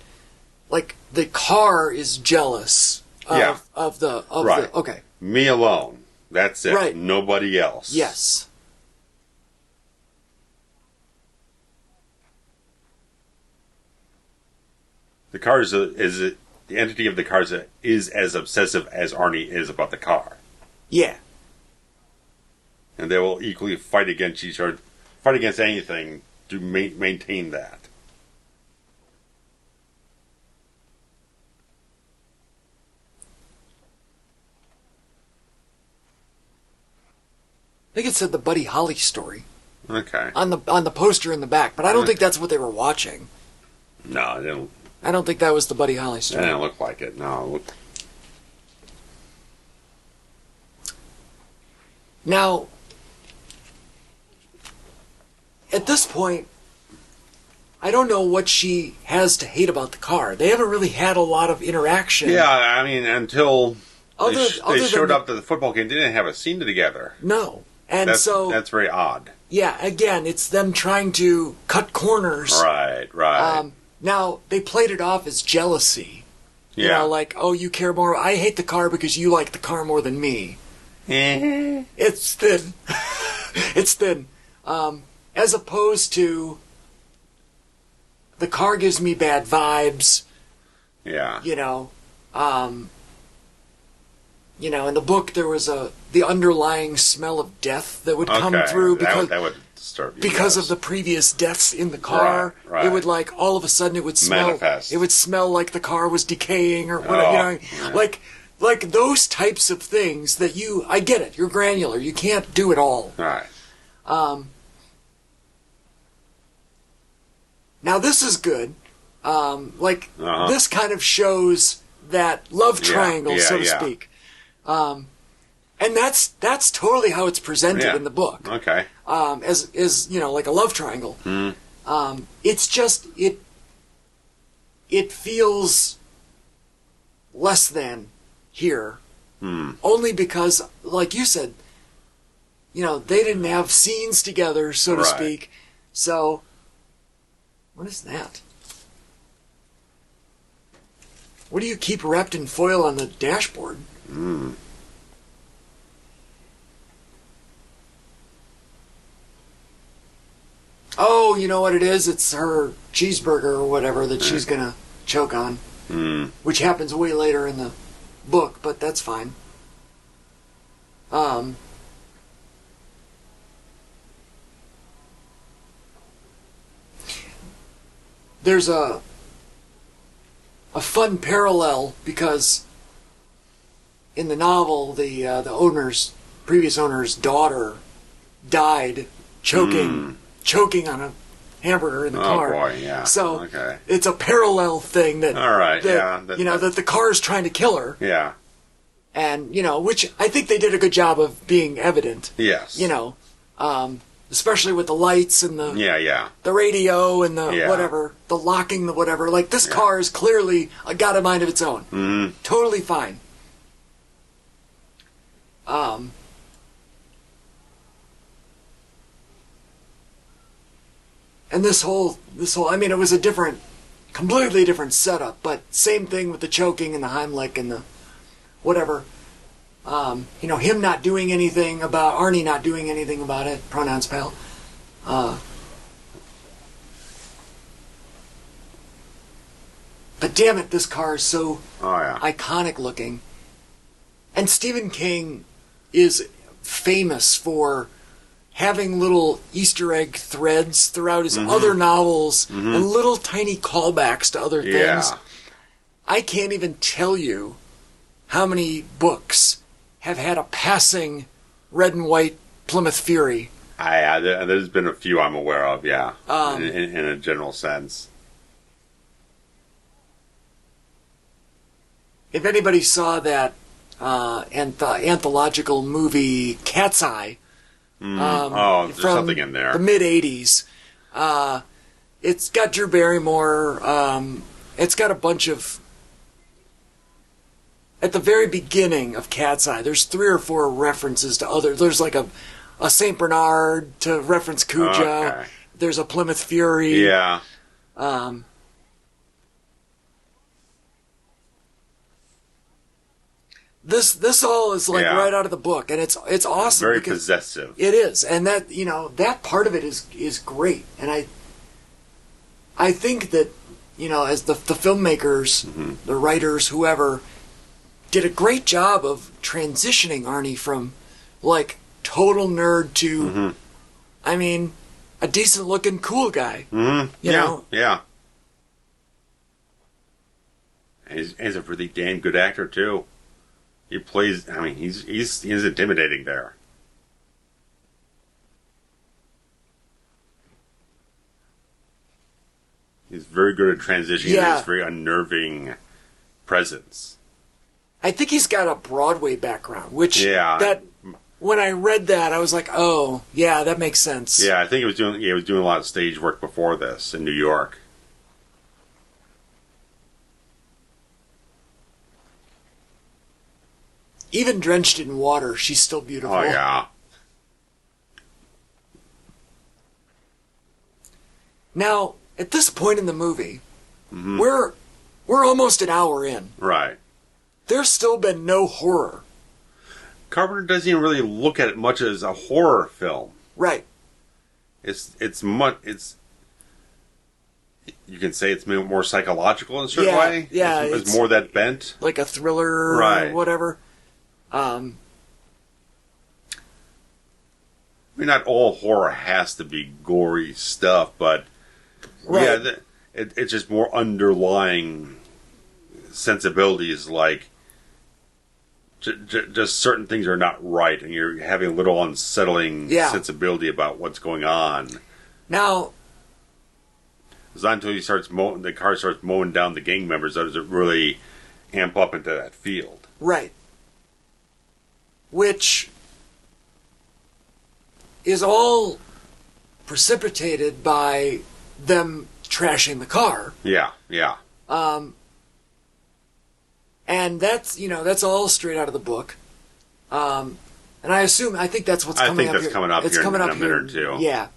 like, the car is jealous of the... Okay. Me alone. That's it. Right. Nobody else. Yes. The car the entity of the car is as obsessive as Arnie is about the car. Yeah. And they will equally fight against each other, fight against anything to maintain that. I think it said the Buddy Holly story. Okay. On the poster in the back, but I don't think that's what they were watching. No, it didn't. I don't think that was the Buddy Holly story. It didn't look like it. No. Now, at this point, I don't know what she has to hate about the car. They haven't really had a lot of interaction. Yeah, I mean, until they showed up to the football game, they didn't have a scene together. No. And that's very odd. Yeah, again, it's them trying to cut corners. Right. Now, they played it off as jealousy. Yeah. You know, like, oh, you care more. I hate the car because you like the car more than me. It's thin. It's thin. As opposed to, the car gives me bad vibes. Yeah. You know, in the book there was the underlying smell of death that would come through because that would disturb you, because of the previous deaths in the car. Right. It would all of a sudden it would smell. Manifest. It would smell like the car was decaying or whatever. Like those types of things that I get it. You're granular. You can't do it all. Right. Now this is good. This kind of shows that love triangle, so to speak. And that's totally how it's presented in the book. Okay. As like a love triangle. It's just it feels less than here. Only because, like you said, they didn't have scenes together, so to speak. So, what is that? What do you keep wrapped in foil on the dashboard? Oh, you know what it is? It's her cheeseburger or whatever that she's gonna choke on. Which happens way later in the book, but that's fine. There's a fun parallel because in the novel, the previous owner's daughter died choking on a hamburger in the car. Oh boy, yeah. So it's a parallel thing that that the car is trying to kill her. Yeah. And which I think they did a good job of being evident. Yes. Especially with the lights and the the radio and the whatever, the locking, the whatever. Like this car is clearly got a mind of its own. Totally fine. And this whole, I mean, it was a completely different setup, but same thing with the choking and the Heimlich and the whatever. Him not doing anything about, Arnie not doing anything about it, pronouns pal. But damn it, this car is so iconic looking. And Stephen King is famous for having little Easter egg threads throughout his other novels and little tiny callbacks to other things. I can't even tell you how many books have had a passing red and white Plymouth Fury. There's been a few I'm aware of, in a general sense. If anybody saw that anthological movie Cat's Eye, there's something in there. The mid-'80s, it's got Drew Barrymore. It's got a bunch of... At the very beginning of Cat's Eye, there's 3 or 4 references to other... There's like a St. Bernard to reference Cujo. Okay. There's a Plymouth Fury. Yeah. This all is like right out of the book, and it's awesome. Very possessive. It is, and that that part of it is great, and I think that as the filmmakers, the writers, whoever, did a great job of transitioning Arnie from like total nerd to, I mean, a decent looking cool guy. You know? Yeah. He's a really damn good actor too. He plays. I mean, he's intimidating there. He's very good at transitioning. Yeah. His very unnerving presence. I think he's got a Broadway background, which that when I read that, I was like, oh, yeah, that makes sense. Yeah, I think he was doing a lot of stage work before this in New York. Even drenched in water, she's still beautiful. Oh, yeah. Now, at this point in the movie, we're almost an hour in. Right. There's still been no horror. Carpenter doesn't even really look at it much as a horror film. Right. It's you can say it's more psychological in a certain way. Yeah, it's more that bent, like a thriller, right? Or whatever. I mean, not all horror has to be gory stuff, but it's just more underlying sensibilities, like just certain things are not right, and you're having a little unsettling sensibility about what's going on. Now, it's not until the car starts mowing down the gang members does it really amp up into that field. Right. Which is all precipitated by them trashing the car. Yeah. And that's all straight out of the book. And I think that's what's coming up here. I think that's coming up here in a minute or two. Yeah.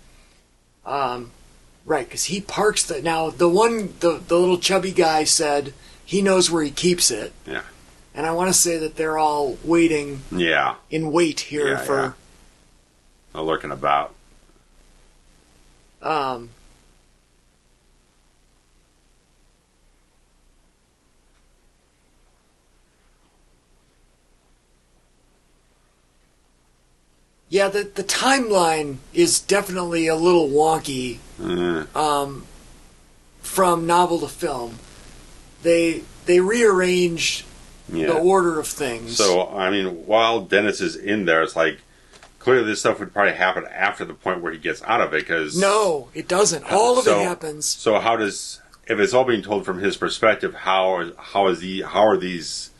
Right, because he parks the little chubby guy said he knows where he keeps it. Yeah. And I want to say that they're all waiting. Yeah. In wait here for. Yeah. They're lurking about. Yeah, the timeline is definitely a little wonky. From novel to film, they rearranged the order of things. So I mean, while Dennis is in there, it's like clearly this stuff would probably happen after the point where he gets out of it. Because no, it doesn't. All of it happens. So how does, if it's all being told from his perspective, how are these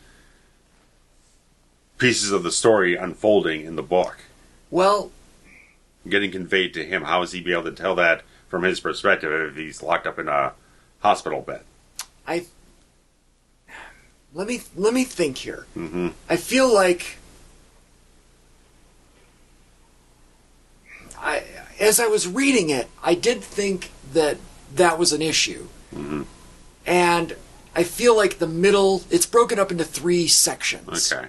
pieces of the story unfolding in the book? Well, getting conveyed to him, how is he be able to tell that from his perspective if he's locked up in a hospital bed? Let me think here. I feel like as I was reading it, I did think that was an issue, and I feel like the middle. It's broken up into 3 sections. Okay,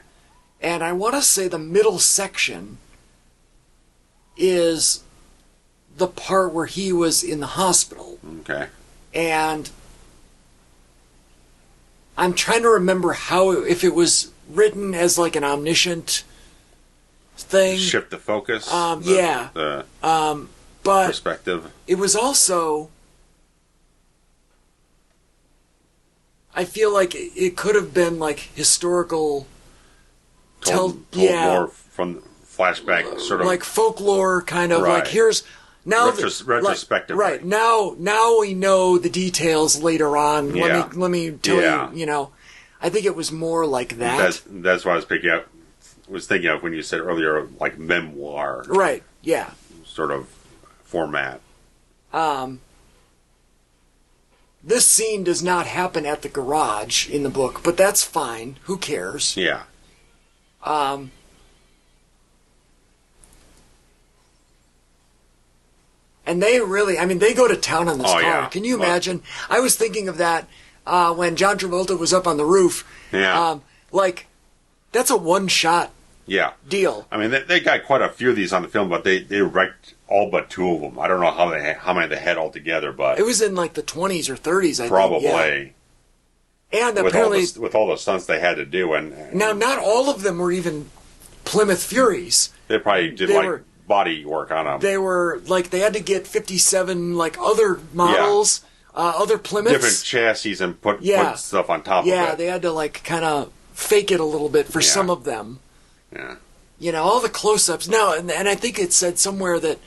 and I want to say the middle section is the part where he was in the hospital. Okay. And I'm trying to remember if it was written as like an omniscient thing. Shift the focus. But perspective. It was also, I feel like it could have been like historical. Told more from flashback, sort of like folklore, kind of like here's now retrospective. Right now we know the details later on. Yeah. Let me tell you. You know, I think it was more like that. That's what I was picking up. Was thinking of when you said earlier, like memoir. Right. Yeah. Sort of format. This scene does not happen at the garage in the book, but that's fine. Who cares? Yeah. And they really, I mean, they go to town on this car. Yeah. Can you imagine? I was thinking of that when John Travolta was up on the roof. Yeah. Like, that's a one-shot deal. I mean, they got quite a few of these on the film, but they wrecked all but 2 of them. I don't know how many they had altogether, but it was in like the 20s or 30s, I probably. think. Probably. Yeah. And with apparently, with all the stunts they had to do, and now not all of them were even Plymouth Furies. They probably did body work on them. They were like they had to get 57 like other models, other Plymouths, different chassis, and put stuff on top of it. Yeah, they had to like kind of fake it a little bit for some of them. Yeah, you know, all the close-ups. No, and I think it said somewhere that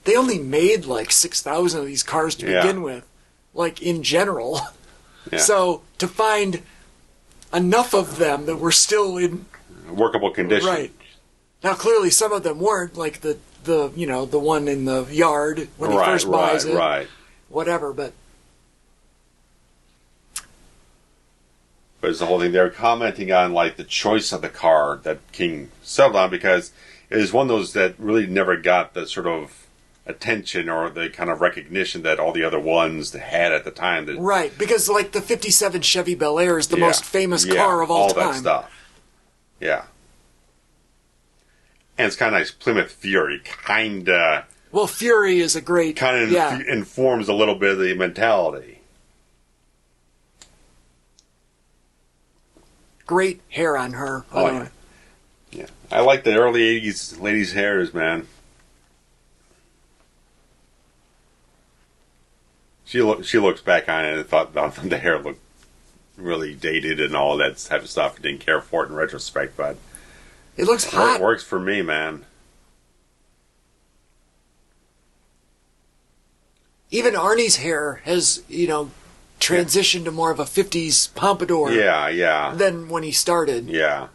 they only made like 6,000 of these cars to begin with, like in general. Yeah. So to find enough of them that were still in workable condition, right? Now, clearly, some of them weren't, like the you know, the one in the yard when he first buys it, whatever. But it's the whole thing. They're commenting on like the choice of the car that King settled on because it was one of those that really never got the sort of attention or the kind of recognition that all the other ones had at the time. Right, because like the '57 Chevy Bel Air is the most famous car of all time. All that stuff. Yeah. And it's kind of nice. Plymouth Fury, kind of. Well, Fury is a great. Kind of informs a little bit of the mentality. Great hair on her. Yeah, I like the early '80s ladies' hairs, man. She looks back on it and thought the hair looked really dated and all that type of stuff. Didn't care for it in retrospect, but. It looks hot. It works for me, man. Even Arnie's hair has, you know, transitioned to more of a 50s pompadour. Yeah. Than when he started. Yeah.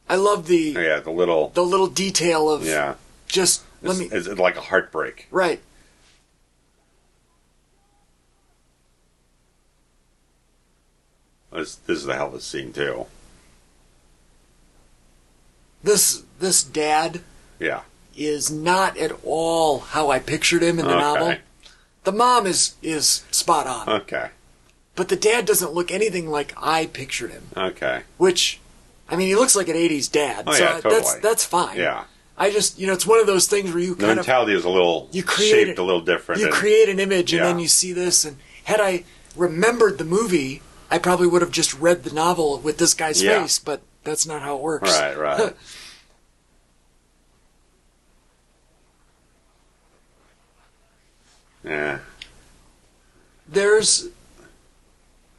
I love the little detail of just it's like a heartbreak. Right. This is the hell of a scene too. This dad is not at all how I pictured him in the novel. The mom is spot on. Okay. But the dad doesn't look anything like I pictured him. Okay. Which, I mean, he looks like an 80s dad. Oh, yeah, totally. That's fine. Yeah. I just, you know, it's one of those things where you the mentality is a little shaped a little different. You create an image and then you see this. And had I remembered the movie, I probably would have just read the novel with this guy's face, but that's not how it works. Right. Yeah. There's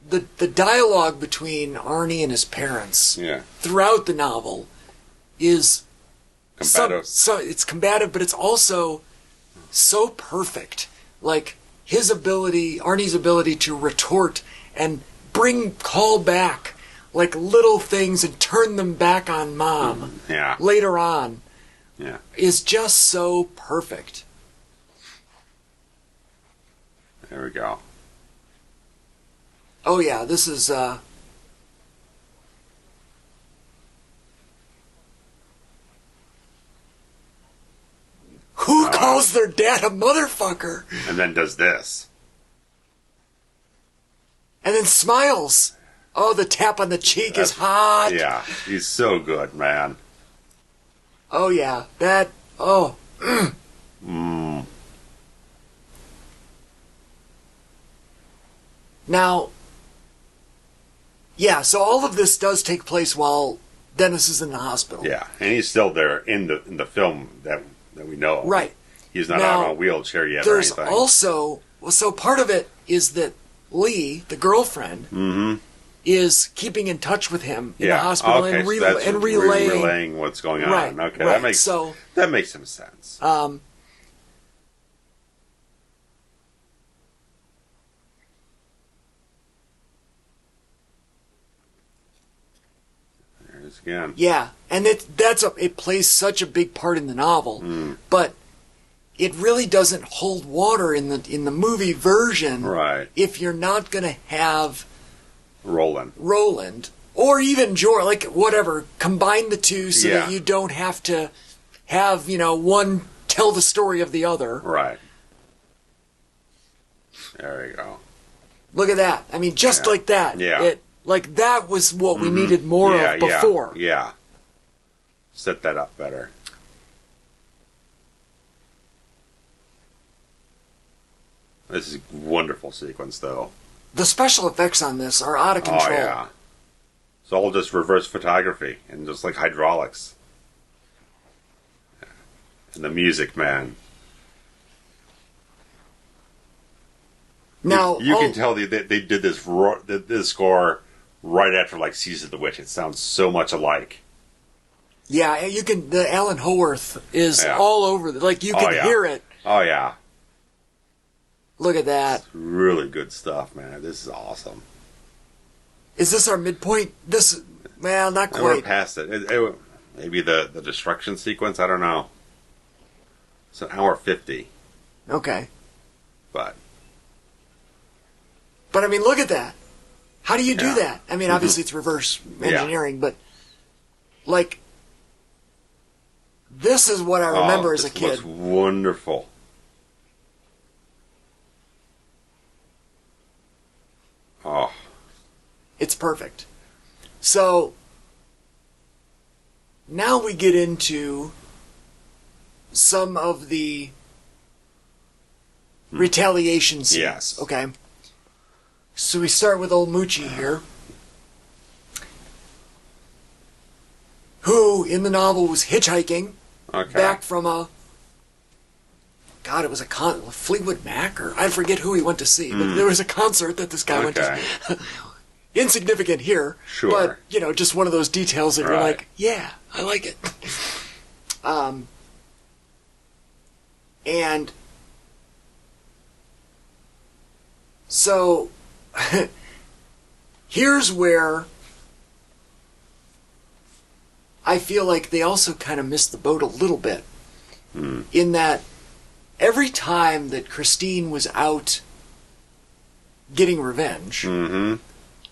the dialogue between Arnie and his parents throughout the novel is combative. It's combative, but it's also so perfect. Like Arnie's ability to retort and call back like little things and turn them back on mom later on is just so perfect. There we go. Oh yeah, this is who calls their dad a motherfucker? And then does this. And then smiles. Oh, the tap on the cheek is hot. Yeah, he's so good, man. Oh, yeah. That, oh. Now, Yeah, so all of this does take place while Dennis is in the hospital. Yeah, and he's still there in the film that we know of. Right. He's not Now, out on a wheelchair yet or there's anything. also... Well, so part of it is that Lee, the girlfriend, Mm-hmm. is keeping in touch with him in Yeah. the hospital Okay, and, so that's relaying what's going on. Right, Okay, right. that makes some sense. There it is again. Yeah, and it plays such a big part in the novel, but it really doesn't hold water in the movie version. Right. If you're not going to have Roland, or even George, like whatever, combine the two so Yeah. that you don't have to have one tell the story of the other. right. There you go. Look at that. I mean, just like that. Yeah. That was what we needed more of before. Yeah. Set that up better. This is a wonderful sequence, though. The special effects on this are out of control. Oh, yeah. It's all just reverse photography and just like hydraulics. And the music, man. Now, you can tell they did this score right after like Season of the Witch. It sounds so much alike. Yeah, you can. The Alan Howarth is all over. Like you can hear it. Oh yeah. Look at that. It's really good stuff, man. This is awesome. Is this our midpoint? Well, not quite. We're past it. Maybe the destruction sequence. I don't know. It's an hour 50. Okay. But I mean, look at that. How do you do that? I mean, obviously it's reverse engineering, but like this is what I remember as a kid. Looks wonderful. Oh. It's perfect. So now we get into some of the retaliation scenes. Yes. Okay. So we start with old Moochie here, who in the novel was hitchhiking back from it was a Fleetwood Mac, or I forget who he went to see, but there was a concert that this guy went to. Insignificant here, but just one of those details that you're like, yeah, I like it. And so here's where I feel like they also kind of missed the boat a little bit, in that every time that Christine was out getting revenge,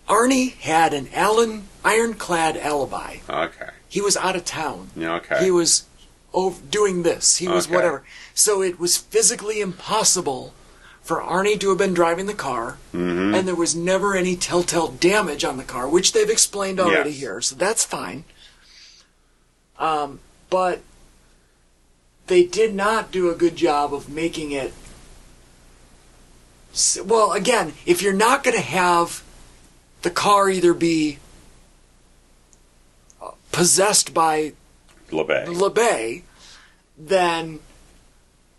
Arnie had an ironclad alibi. Okay. He was out of town. Yeah, okay. He was doing this. He was whatever. So it was physically impossible for Arnie to have been driving the car, and there was never any telltale damage on the car, which they've explained already here, so that's fine. But they did not do a good job of making it... Well, again, if you're not going to have the car either be possessed by LeBay, then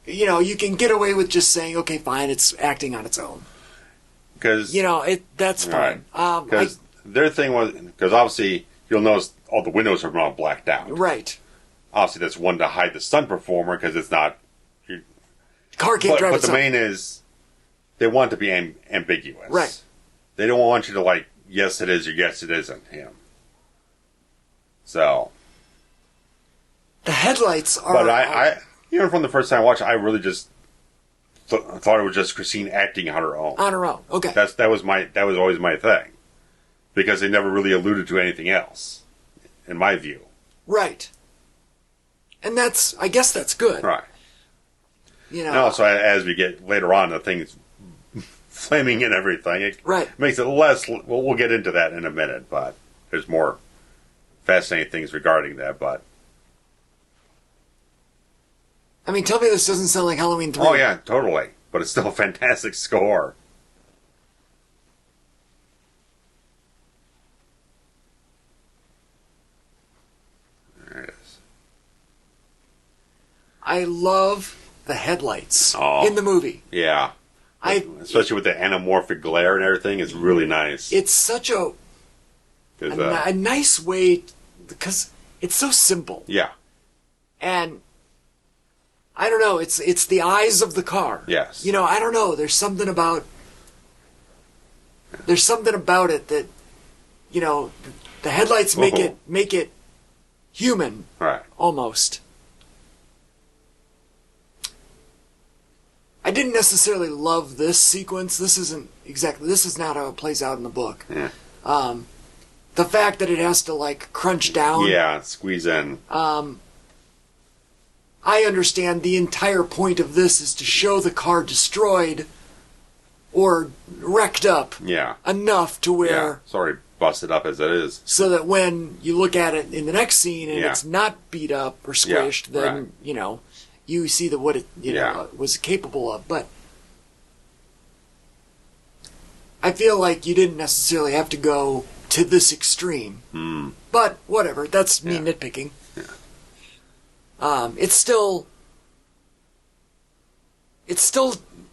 you can get away with just saying, okay, fine, it's acting on its own. Because that's fine. Because their thing was, because obviously you'll notice all the windows are all blacked out. Right. Obviously, that's one to hide the stunt performer because it's not. Car can't drive. But the main is they want it to be ambiguous. Right. They don't want you to like, yes, it is, or yes, it isn't him. So. The headlights are. But I even from the first time I watched it, I really just thought it was just Christine acting on her own. On her own, okay. That was always my thing, because they never really alluded to anything else, in my view. Right. And I guess that's good. Right. So as we get later on, the thing's flaming and everything. It makes it less. We'll get into that in a minute, but there's more fascinating things regarding that. But I mean, tell me this doesn't sound like Halloween 3. Oh yeah, totally. But it's still a fantastic score. I love the headlights in the movie. Yeah. Especially with the anamorphic glare and everything, it's really nice. It's such a nice way, because it's so simple. Yeah. And I don't know, it's the eyes of the car. Yes. I don't know, there's something about it that, the headlights make it human. Right. Almost. I didn't necessarily love this sequence. This is not how it plays out in the book. Yeah. The fact that it has to, crunch down. Yeah, squeeze in. I understand the entire point of this is to show the car destroyed or wrecked up enough to where... Yeah, it's already busted up as it is. So that when you look at it in the next scene and it's not beat up or squished, then, you see what it was capable of. But I feel like you didn't necessarily have to go to this extreme. Mm. But whatever, that's me nitpicking. Yeah. It's still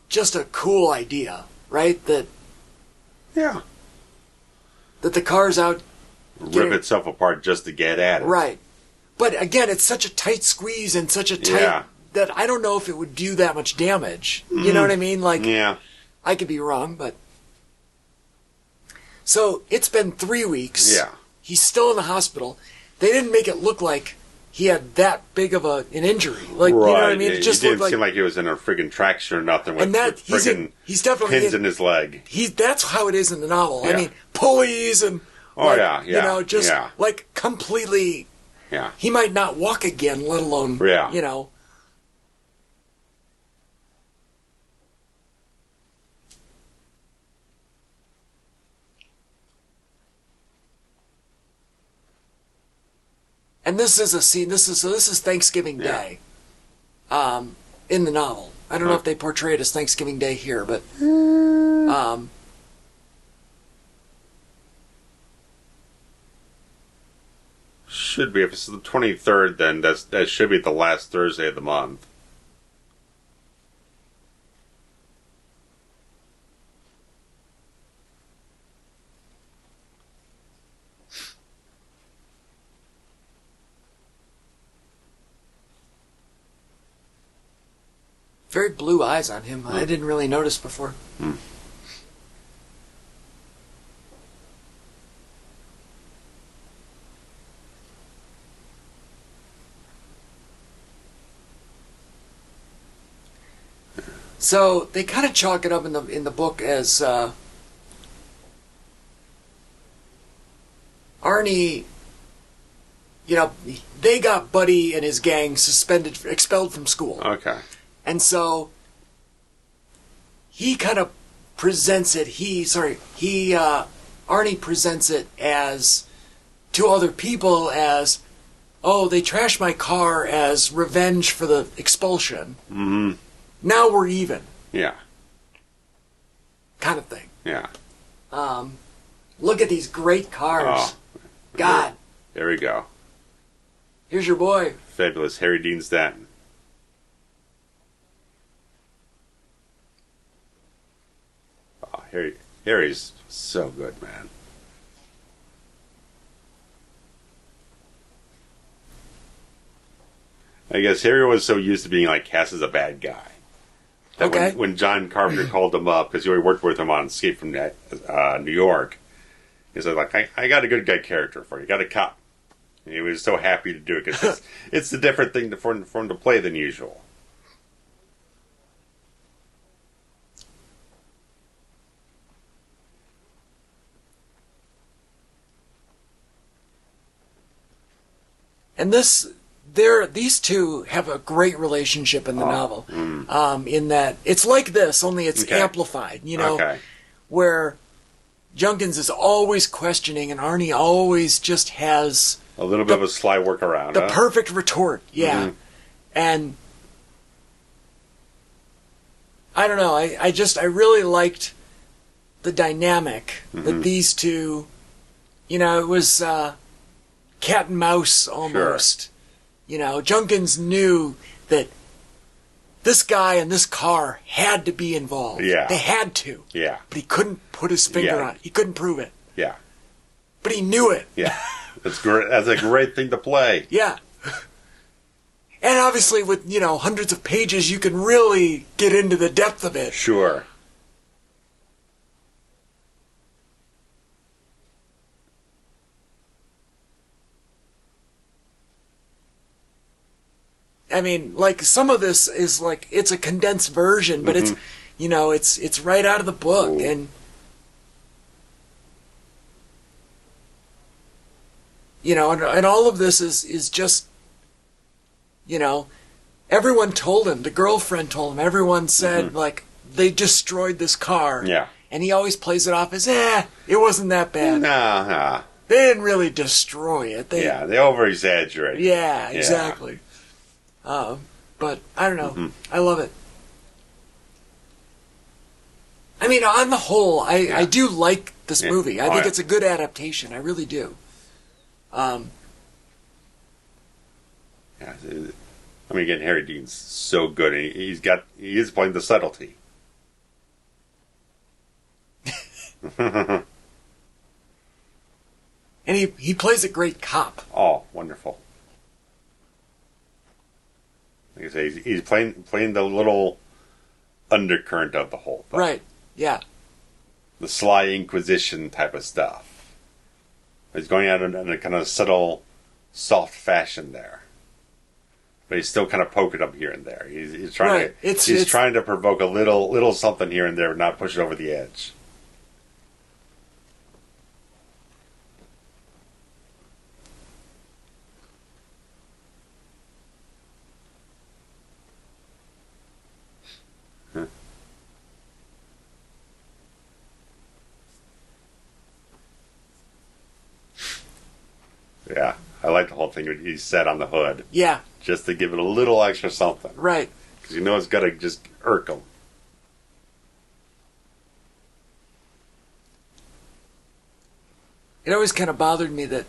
just a cool idea, right? That the car's out rip itself apart just to get at it. Right. But again, it's such a tight squeeze and such a tight that I don't know if it would do that much damage. You know what I mean? I could be wrong, but... So, it's been 3 weeks. Yeah. He's still in the hospital. They didn't make it look like he had that big of an injury. You know what I mean? It just didn't seem like he was in a friggin' traction or nothing with friggin' he's definitely pins in his leg. That's how it is in the novel. Yeah. I mean, pulleys and... completely... Yeah. He might not walk again, let alone, And this is a scene, this is Thanksgiving Day in the novel. I don't know if they portray it as Thanksgiving Day here, but... Should be. If it's the 23rd, then that should be the last Thursday of the month. Very blue eyes on him. I didn't really notice before. Hmm. So they kind of chalk it up in the book as Arnie. They got Buddy and his gang expelled from school. Okay. And so he kind of presents it. Arnie presents it as to other people as, oh, they trashed my car as revenge for the expulsion. Mm-hmm. Now we're even. Yeah. Kind of thing. Yeah. Look at these great cars. Oh, God. There we go. Here's your boy. Fabulous Harry Dean Stanton. Oh, Harry's so good, man. I guess Harry was so used to being cast as a bad guy. That when John Carpenter called him up, because he already worked with him on Escape from New York, he said, I got a good guy character for you. Got a cop. And he was so happy to do it, because it's a different thing for him to play than usual. And these two have a great relationship in the novel. In that it's like this, only it's amplified. Where Junkins is always questioning, and Arnie always just has a little bit of a sly workaround. The perfect retort, Mm-hmm. And I don't know. I really liked the dynamic that these two. It was cat and mouse almost. Sure. Junkins knew that this guy and this car had to be involved. Yeah. They had to. Yeah. But he couldn't put his finger on it. He couldn't prove it. Yeah. But he knew it. Yeah. That's great. That's a great thing to play. Yeah. And obviously with, hundreds of pages, you can really get into the depth of it. Sure. I mean, like, some of this is like, it's a condensed version, but it's, it's right out of the book. Ooh. And, and all of this is just, everyone told him, the girlfriend told him, everyone said, like, they destroyed this car. Yeah. And he always plays it off as, it wasn't that bad. Nah. They didn't really destroy it. They over-exaggerate. Yeah, exactly. But, I don't know. I love it. I mean, on the whole, I do like this movie. I think it's a good adaptation. I really do. Yeah, I mean, again, Harry Dean's so good. He is playing the subtlety. And he plays a great cop. Oh, wonderful. Like I say, he's playing the little undercurrent of the whole thing. Right, yeah. The sly Inquisition type of stuff. He's going out in a kind of subtle, soft fashion there. But he's still kind of poking up here and there. He's trying to trying to provoke a little something here and there, not push it over the edge. Yeah, I like the whole thing he said on the hood. Yeah. Just to give it a little extra something. Right. Because it's got to just irk him. It always kind of bothered me that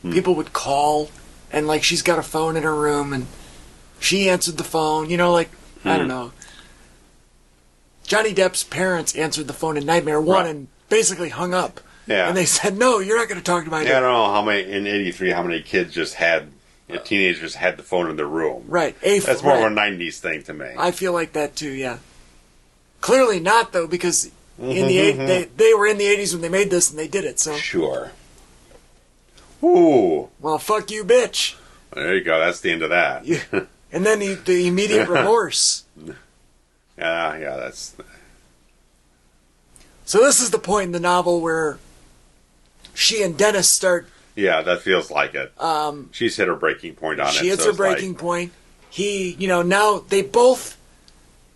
people would call and, like, she's got a phone in her room and she answered the phone. I don't know. Johnny Depp's parents answered the phone in Nightmare 1 and basically hung up. Yeah. And they said, no, you're not going to talk to my dad. I don't know how many kids just had, teenagers had the phone in their room. Right. That's more of a 90s thing to me. I feel like that too, yeah. Clearly not, though, because in the they were in the 80s when they made this and they did it, so. Sure. Ooh. Well, fuck you, bitch. There you go. That's the end of that. Yeah. And then the immediate remorse. Yeah, that's... So this is the point in the novel where she and Dennis start... Yeah, that feels like it. She's hit her breaking point on it. She hits her breaking point. He, now they both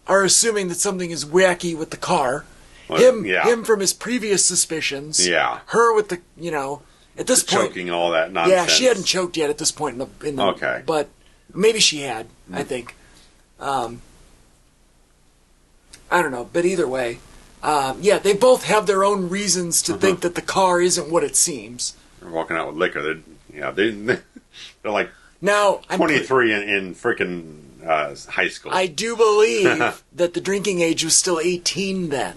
are assuming that something is wacky with the car. Well, him from his previous suspicions. Yeah. Her with the, at this point... Choking and all that nonsense. Yeah, she hadn't choked yet at this point in the okay. But maybe she had, I think. I don't know, but either way... they both have their own reasons to think that the car isn't what it seems. They're walking out with liquor. They're like now 23 in freaking high school. I do believe that the drinking age was still 18 then.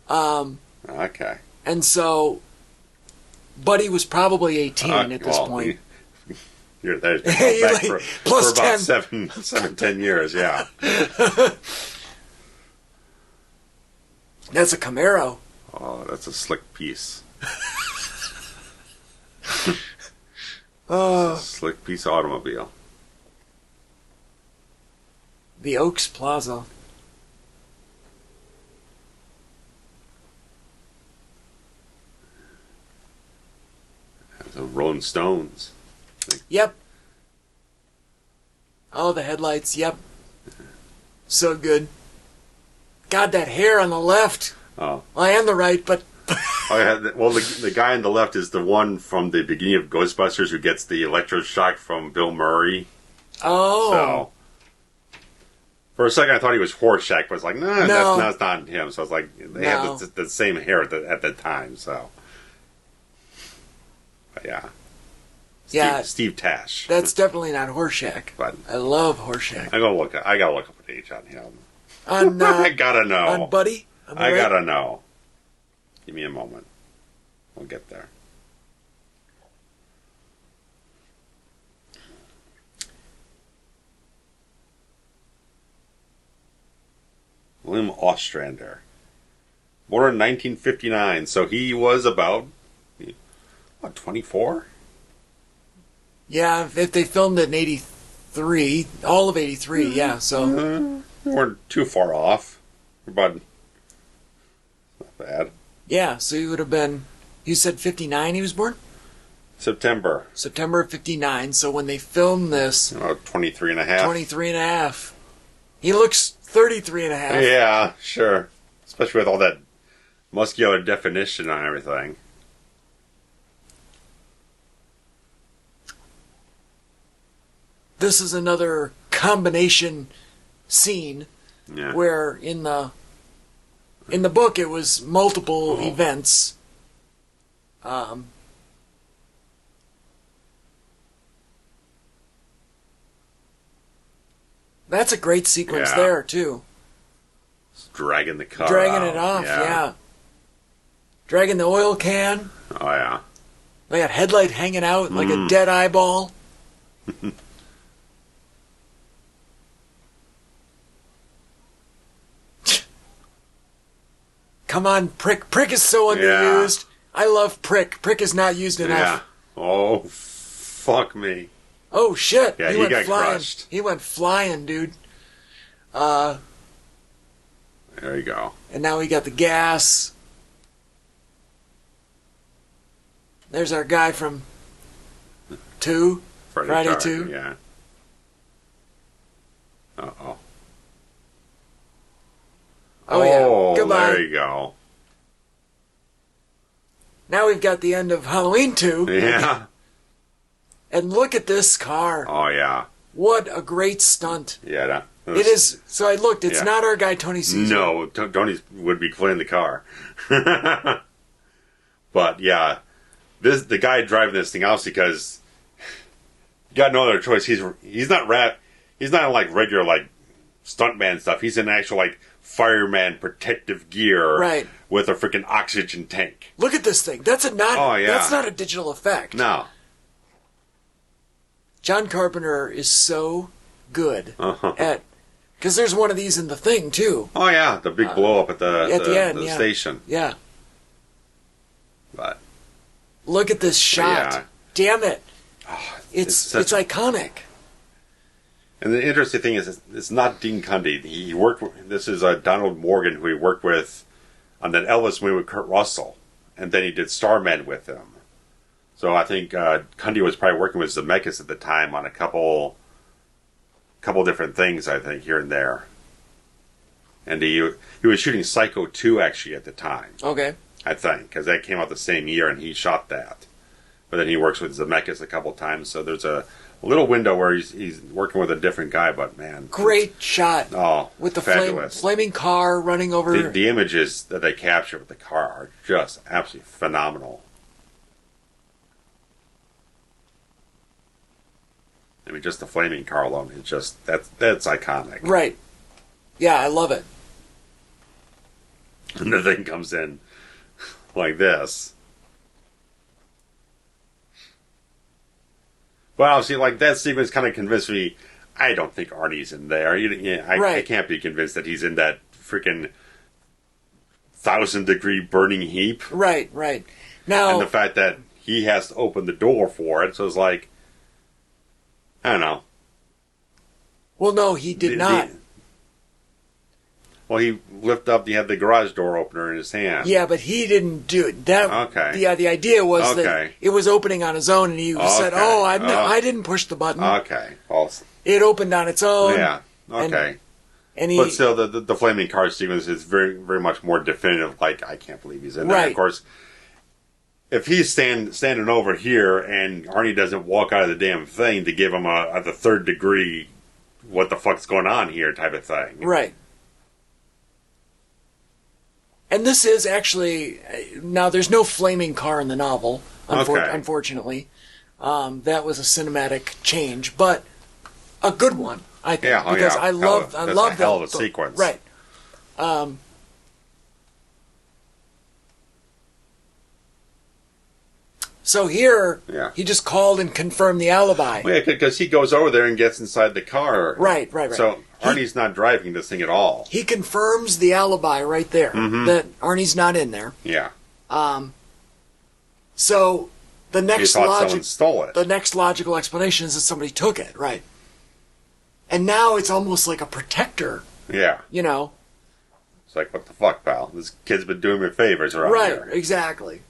Okay. And so, Buddy was probably 18 at this point. You're there for plus about 10. 10 years, yeah. That's a Camaro. Oh, that's a slick piece. Slick piece of automobile. The Oaks Plaza. The Rolling Stones. Yep. Oh, the headlights. Yep. So good. God, that hair on the left. Oh. And the right, but... the guy on the left is the one from the beginning of Ghostbusters who gets the electroshock from Bill Murray. Oh. So, for a second I thought he was Horseshack, but I was like, no, that's not him. So I was like, they have the same hair at the time, so... But yeah. Steve Tash. That's definitely not Horshack. But I love Horshack. I gotta look up an age on him. On, I gotta know. On Buddy? I gotta know. Give me a moment. We'll get there. William Ostrander. Born in 1959, so he was about, 24? Yeah, if they filmed it in 83, all of 83, yeah, so... We weren't too far off. But not bad. Yeah, so he would have been... You said 59 he was born? September of 59, so when they filmed this... 23 and a half. 23 and a half. He looks 33 and a half. Yeah, sure. Especially with all that muscular definition on everything. This is another combination scene where in the book it was multiple events. That's a great sequence there too. Dragging the car Dragging it off, yeah. Dragging the oil can. Oh, yeah. They got headlight hanging out like a dead eyeball. Come on, Prick. Prick is so underused. I love Prick. Prick is not used enough. Yeah. Oh, fuck me. Oh, shit. Yeah, he got flying. crushed. He went flying, dude. There you go. And now we got the gas. There's our guy from 2. Friday 2. Yeah. Uh-oh. Oh, yeah. Goodbye. There you go. Now we've got the end of Halloween 2. Yeah. And look at this car. Oh, yeah. What a great stunt. Yeah. It is. So I looked. It's not our guy, Tony Caesar. No, Tony would be cleaning the car. But, yeah. The guy driving this thing out because you got no other choice. He's not like regular, like, stuntman stuff. He's in actual, like, fireman protective gear, right, with a freaking oxygen tank. Look at this thing. That's not a digital effect. No. John Carpenter is so good at, because there's one of these in the thing too. Oh yeah, the big blow up at the end, the station. Yeah. But look at this shot. Yeah. Damn it. Oh, it's iconic. And the interesting thing is, it's not Dean Cundy. He worked with, this is Donald Morgan, who he worked with on that Elvis movie with Kurt Russell. And then he did Starman with him. So I think Cundy was probably working with Zemeckis at the time on a couple different things, I think, here and there. And he was shooting Psycho 2, actually, at the time. Okay. I think, because that came out the same year, and he shot that. But then he works with Zemeckis a couple times, so there's a little window where he's working with a different guy, but man. Great shot. Oh, with the fabulous. Flaming car running over. The images that they capture with the car are just absolutely phenomenal. I mean, just the flaming car alone, it's just, that's iconic. Right. Yeah, I love it. And the thing comes in like this. But obviously, like, that sequence kind of convinced me, I don't think Arnie's in there. I can't be convinced that he's in that freaking 1,000-degree burning heap. Right, right. Now, and the fact that he has to open the door for it, so it's like, I don't know. Well, no, he did not. Well, he lifted up, he had the garage door opener in his hand. Yeah, but he didn't do it. Okay. The idea was that it was opening on its own, and he said, I didn't push the button. Okay. Well, it opened on its own. Yeah, okay. And but still, the flaming car sequence is very, very much more definitive, like, I can't believe he's in there. Right. Of course, if he's standing over here and Arnie doesn't walk out of the damn thing to give him the third degree, what the fuck's going on here type of thing. Right. And this is actually, now there's no flaming car in the novel, unfortunately. That was a cinematic change, but a good one, I think. Yeah, because yeah. I love that. That's a hell of a sequence. Right. So here, he just called and confirmed the alibi. Well, yeah, because he goes over there and gets inside the car. Right. So Arnie's not driving this thing at all. He confirms the alibi right there, that Arnie's not in there. Yeah. So the next someone stole it. The next logical explanation is that somebody took it, right? And now it's almost like a protector. Yeah. You know? It's like, what the fuck, pal? This kid's been doing me favors around here. Right, exactly.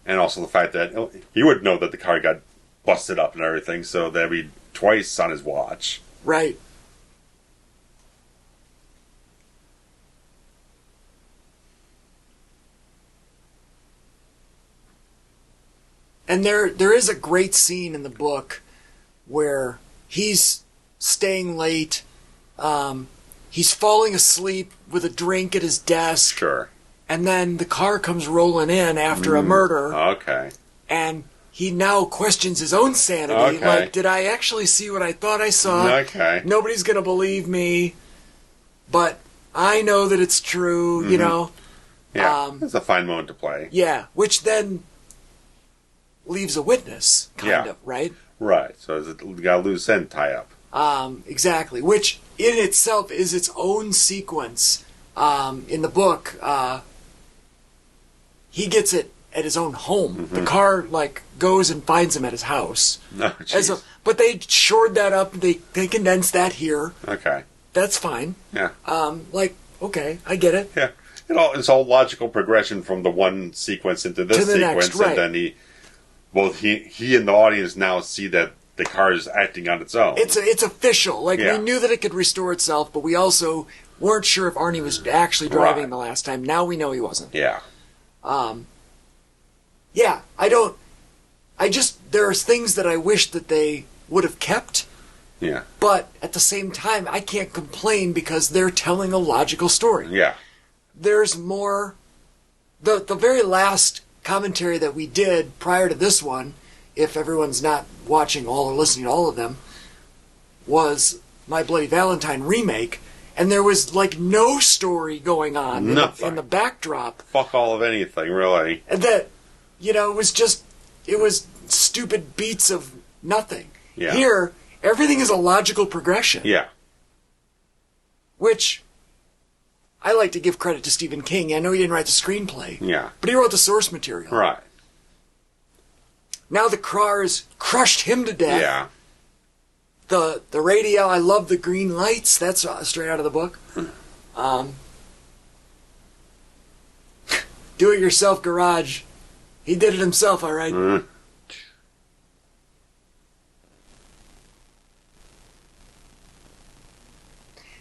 And also the fact that he would know that the car got busted up and everything, so that'd be twice on his watch. Right. And there is a great scene in the book where he's staying late, he's falling asleep with a drink at his desk. Sure. And then the car comes rolling in after a murder. Okay. And he now questions his own sanity. Okay. Like, did I actually see what I thought I saw? Okay. Nobody's going to believe me. But I know that it's true, you know? Yeah, it's a fine moment to play. Yeah, which then leaves a witness, kind of, right? Right, so it's got a loose end tie-up. Exactly, which in itself is its own sequence. In the book, he gets it at his own home. The car, goes and finds him at his house. Oh, but they shored that up. They condensed that here. Okay. That's fine. Yeah. Okay, I get it. Yeah. It's all logical progression from the one sequence into this sequence, next, right. And then he and the audience now see that the car is acting on its own. It's official. We knew that it could restore itself, but we also weren't sure if Arnie was actually driving the last time. Now we know he wasn't. Yeah. There's things that I wish that they would have kept. Yeah. But at the same time, I can't complain because they're telling a logical story. Yeah. There's more. The very last commentary that we did prior to this one, if everyone's not watching all or listening to all of them, was My Bloody Valentine remake. And there was, no story going on in the backdrop. Fuck all of anything, really. And that, it was stupid beats of nothing. Yeah. Here, everything is a logical progression. Yeah. Which, I like to give credit to Stephen King. I know he didn't write the screenplay. Yeah. But he wrote the source material. Right. Now the cars crushed him to death. Yeah. The radio, I love the green lights. That's straight out of the book. Do-it-yourself garage. He did it himself, all right.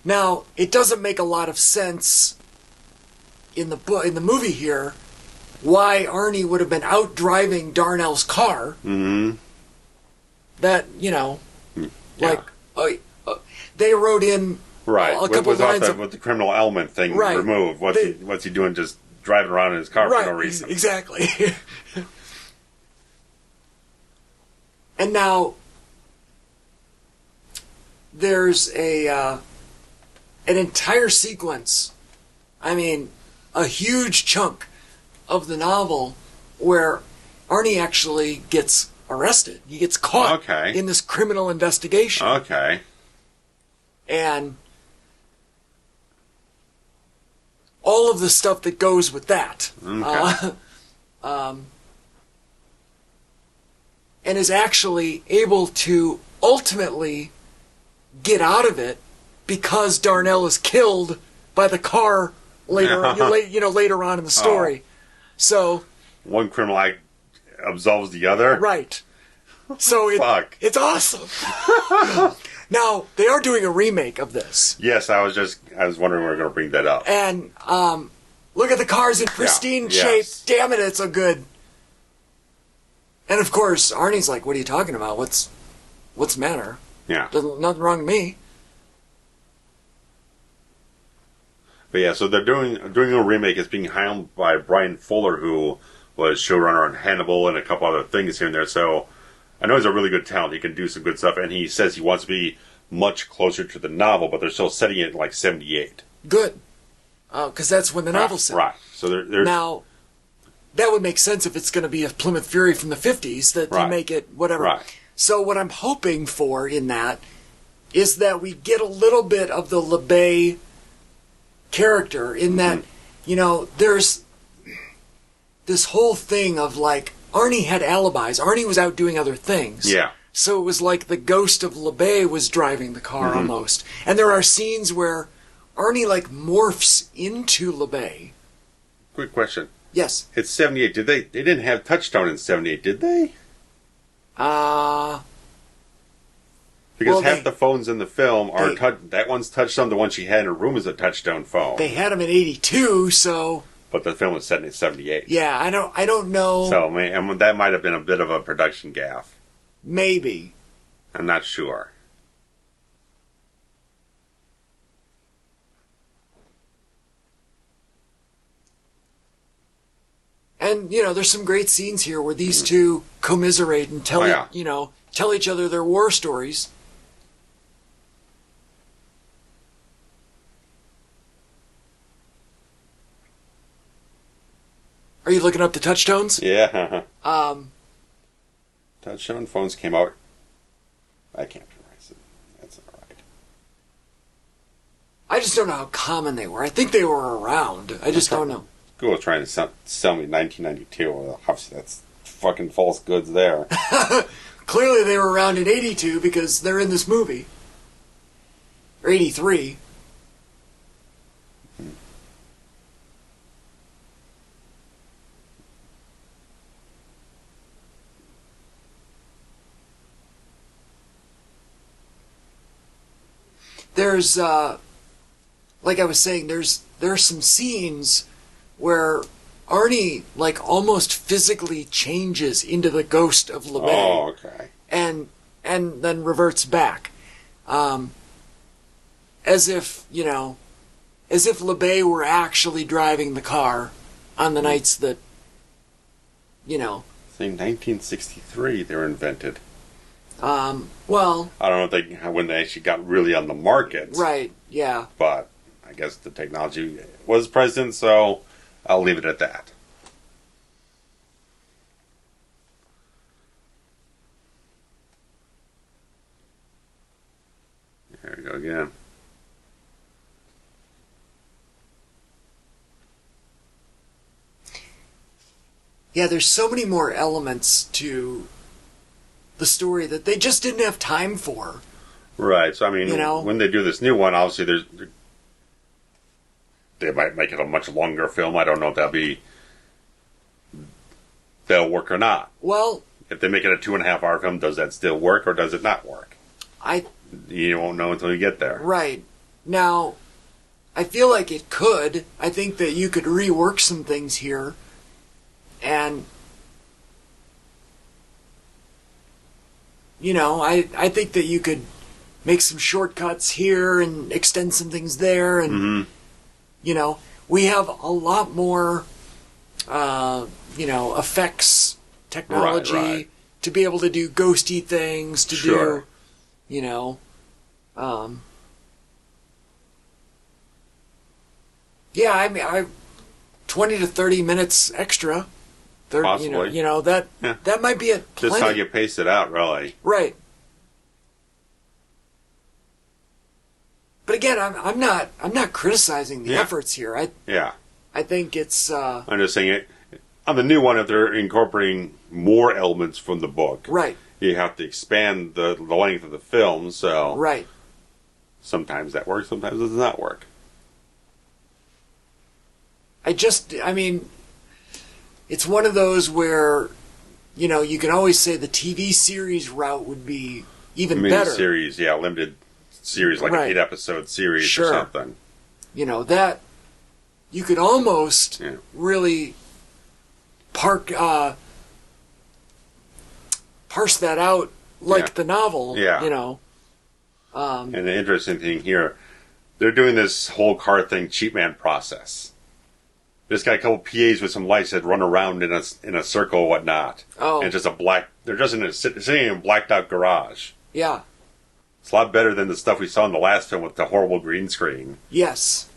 Now, it doesn't make a lot of sense in the movie here why Arnie would have been out driving Darnell's car. Mm-hmm. That, they wrote in a couple of lines with the criminal element thing removed. What's he doing just driving around in his car for no reason? Exactly. And now there's an entire sequence, a huge chunk of the novel where Arnie actually gets arrested. He gets caught in this criminal investigation. Okay. And all of the stuff that goes with that. Okay. And is actually able to ultimately get out of it because Darnell is killed by the car later on in the story. So one criminal act absolves the other? Right. So it's awesome. Now, they are doing a remake of this. Yes, I was wondering we were going to bring that up. And look at the cars in pristine shape. Damn it, it's so good. And of course, Arnie's like, what are you talking about? What's the matter? Yeah. There's nothing wrong with me. But yeah, so they're doing a remake. It's being helmed by Brian Fuller, who was showrunner on Hannibal and a couple other things here and there. So I know he's a really good talent. He can do some good stuff, and he says he wants to be much closer to the novel, but they're still setting it like 78. Good. Because that's when the novel's set. Right. So there's... Now, that would make sense if it's going to be a Plymouth Fury from the 50s, that they make it whatever. Right. So what I'm hoping for in that is that we get a little bit of the LeBay character in that, there's this whole thing of like, Arnie had alibis. Arnie was out doing other things. Yeah. So it was like the ghost of LeBay was driving the car almost. And there are scenes where Arnie like morphs into LeBay. Quick question. Yes. It's 78. They didn't have Touchstone in 78, did they? Because half the phones in the film are that one's Touchstone. The one she had in her room is a Touchstone phone. They had them in 82, so. But the film was set in 78. Yeah, I don't know. So that might have been a bit of a production gaffe. Maybe. I'm not sure. And there's some great scenes here where these two commiserate and tell tell each other their war stories. Are you looking up the Touchstones? Yeah. Touchstone phones came out. I can't memorize it. That's all right. I just don't know how common they were. I think they were around. I just don't know. Google trying to sell me 1992. Well, obviously, that's fucking false goods there. Clearly, they were around in 82 because they're in this movie. Or 83. There's, like I was saying, there's some scenes where Arnie, like, almost physically changes into the ghost of LeBay. Oh, okay. And then reverts back. As if LeBay were actually driving the car on the nights that, Saying 1963 they were invented. Well... I don't know when they actually got really on the market. Right, yeah. But I guess the technology was present, so I'll leave it at that. There we go again. Yeah, there's so many more elements to the story that they just didn't have time for. Right, so I mean, when they do this new one, obviously they might make it a much longer film. I don't know if they'll work or not. Well, if they make it a 2.5-hour film, does that still work or does it not work? You won't know until you get there. Right. Now, I feel like it could. I think that you could rework some things here. And, I think that you could make some shortcuts here and extend some things there. And, we have a lot more, effects technology to be able to do ghosty things, to do, yeah, I mean, 20 to 30 minutes extra. Possibly. That might be it. Just how you pace it out, really. Right. But again, I'm not criticizing the efforts here. I think it's. I'm just saying it. On the new one, if they're incorporating more elements from the book, right, you have to expand the length of the film. So right. Sometimes that works. Sometimes it does not work. I mean, it's one of those where, you can always say the TV series route would be even better. Series, limited series, like an 8-episode series or something. That you could almost really parse that out like the novel. Yeah. And the interesting thing here, they're doing this whole car thing, cheap man process. There's got a couple PAs with some lights that run around in a circle or whatnot. Oh. And just they're just sitting in a blacked out garage. Yeah. It's a lot better than the stuff we saw in the last film with the horrible green screen. Yes.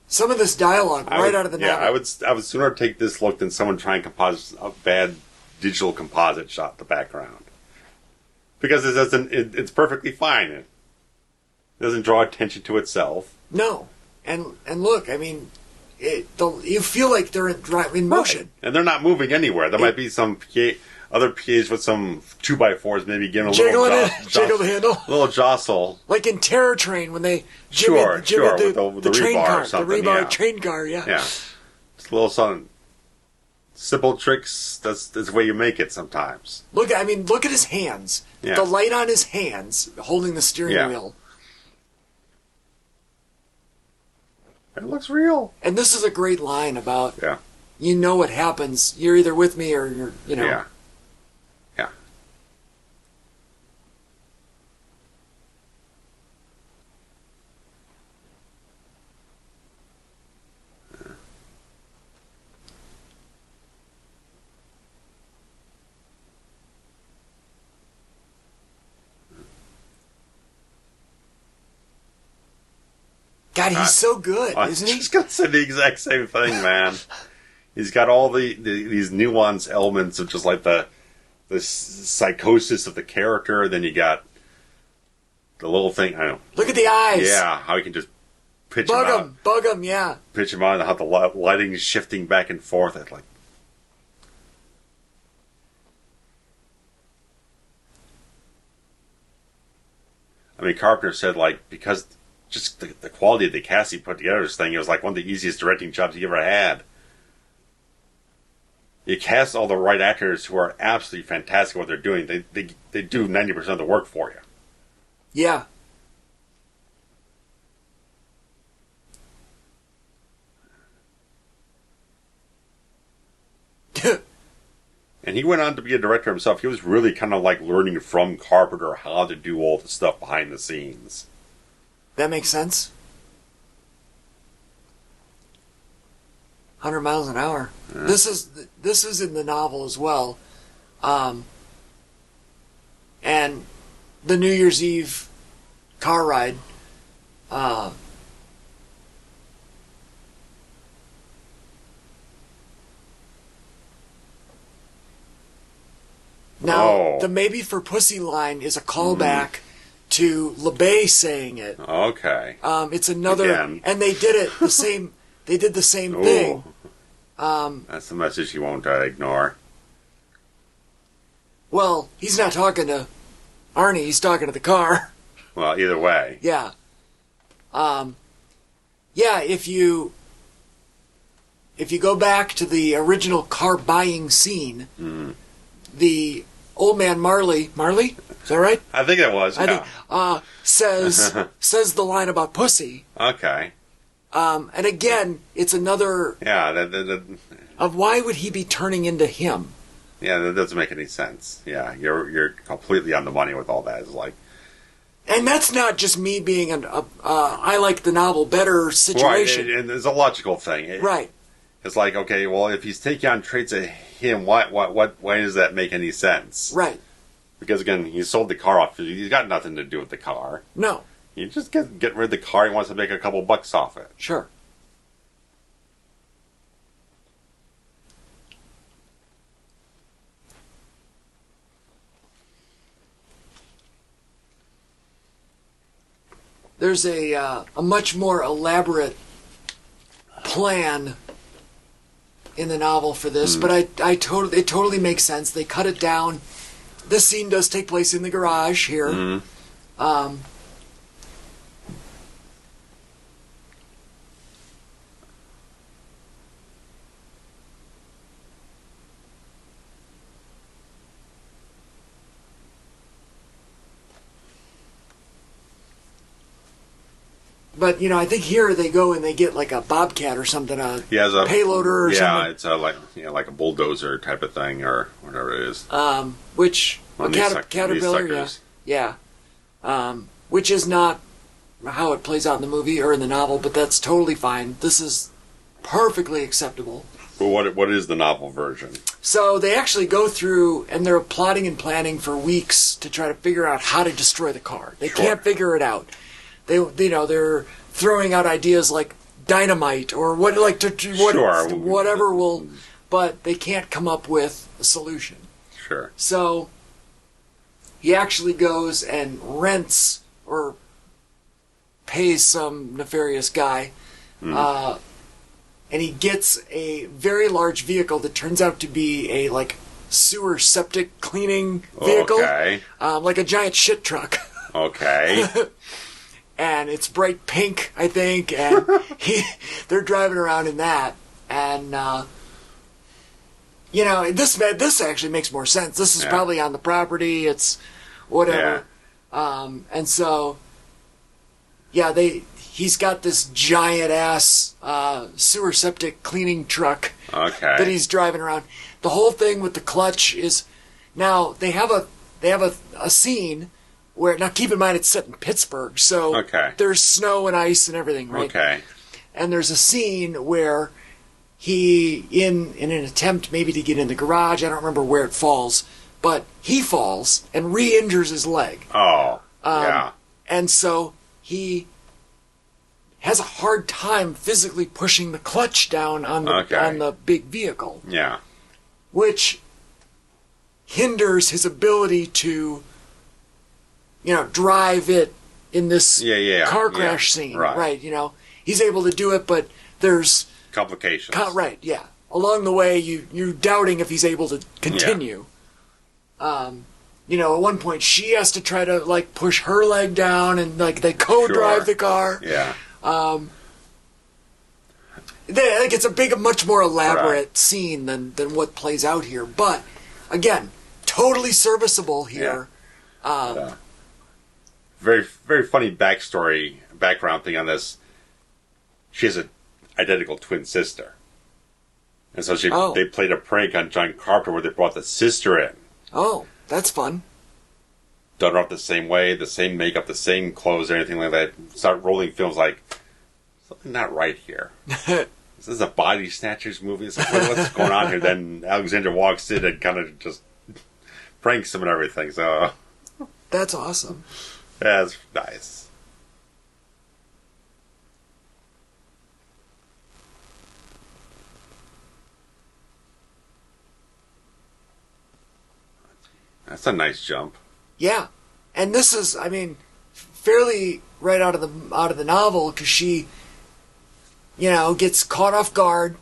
Some of this dialogue out of the novel. I would sooner take this look than someone trying to compose a bad digital composite shot in the background. Because it's perfectly fine. It doesn't draw attention to itself. No. And look, I mean, you feel like they're in motion. Right. And they're not moving anywhere. There might be some other PAs with some 2x4s maybe giving a jiggle the handle. A little jostle. Like in Terror Train when they jiggle the train car, or something. The rebar train car, yeah. Yeah. It's a little something. Simple tricks, that's the way you make it sometimes. Look at his hands. Yeah. The light on his hands holding the steering wheel. It looks real. And this is a great line about, you know what happens. You're either with me or you're, Yeah. Yeah. God, he's so good, isn't he? I was just going to say the exact same thing, man. He's got all these nuanced elements of just like the psychosis of the character. Then you got the little thing. I don't know. Look at the eyes. Yeah, how he can just pitch him out. Bug him, yeah. Pitch him out, and how the lighting is shifting back and forth. It's like. I mean, Carpenter said, like, because just the quality of the cast he put together, this thing, it was like one of the easiest directing jobs he ever had. You cast all the right actors who are absolutely fantastic at what they're doing. They do 90% of the work for you. Yeah. And he went on to be a director himself. He was really kind of like learning from Carpenter how to do all the stuff behind the scenes. That makes sense. 100 miles an hour. Yeah. This is in the novel as well. And the New Year's Eve car ride. Now, the maybe for pussy line is a callback to LeBay saying it. Okay. It's another, and they did it the same. They did the same thing. That's the message you won't ignore. Well, he's not talking to Arnie. He's talking to the car. Well, either way. Yeah. Yeah. If you go back to the original car buying scene, the old man Marley, is that right? I think it was. I think, says the line about pussy. Okay. And again, it's another. Yeah. Of why would he be turning into him? Yeah, that doesn't make any sense. Yeah, you're completely on the money with all that. It's like. And that's not just me being I like the novel better situation. Right, and it's a logical thing. Right. It's like, okay, well, if he's taking on traits of him, why does that make any sense? Right. Because again, he sold the car off. He's got nothing to do with the car. No. You just get rid of the car. He wants to make a couple bucks off it. Sure. There's a much more elaborate plan in the novel for this, but it totally makes sense. They cut it down. This scene does take place in the garage here. But, I think here they go and they get like a bobcat or something, a payloader or something. Yeah, it's like a bulldozer type of thing or whatever it is. Caterpillar, yeah. Yeah. Which is not how it plays out in the movie or in the novel, but that's totally fine. This is perfectly acceptable. Well, what is the novel version? So they actually go through, and they're plotting and planning for weeks to try to figure out how to destroy the car. They can't figure it out. They're throwing out ideas like dynamite or whatever will, but they can't come up with a solution. Sure. So he actually goes and rents or pays some nefarious guy, and he gets a very large vehicle that turns out to be a sewer septic cleaning vehicle, like a giant shit truck. Okay. And it's bright pink, I think, and they're driving around in that, and this actually makes more sense. This is probably on the property. It's whatever, and so he's got this giant ass sewer septic cleaning truck that he's driving around. The whole thing with the clutch is now they have a scene where, now keep in mind it's set in Pittsburgh, so there's snow and ice and everything, right? Okay. And there's a scene where he, in an attempt maybe to get in the garage, I don't remember where it falls, but he falls and re-injures his leg. Oh, yeah. And so he has a hard time physically pushing the clutch down on the big vehicle. Yeah. Which hinders his ability to drive it in this car crash scene. Right. He's able to do it, but there's complications. Right, yeah. Along the way, you're doubting if he's able to continue. Yeah. At one point, she has to try to, push her leg down, and, they co-drive the car. Yeah. It's a much more elaborate scene than what plays out here. But, again, totally serviceable here. Yeah. Very, very funny background thing on this. She has an identical twin sister. And so they played a prank on John Carpenter where they brought the sister in. Oh, that's fun. Done her up the same way, the same makeup, the same clothes, anything like that. Start rolling films like, something not right here. This is a Body Snatchers movie. It's like, what's going on here? Then Alexandra walks in and kind of just pranks him and everything. So that's awesome. That's nice. That's a nice jump. Yeah, and this is, fairly right out of the novel, because she, gets caught off guard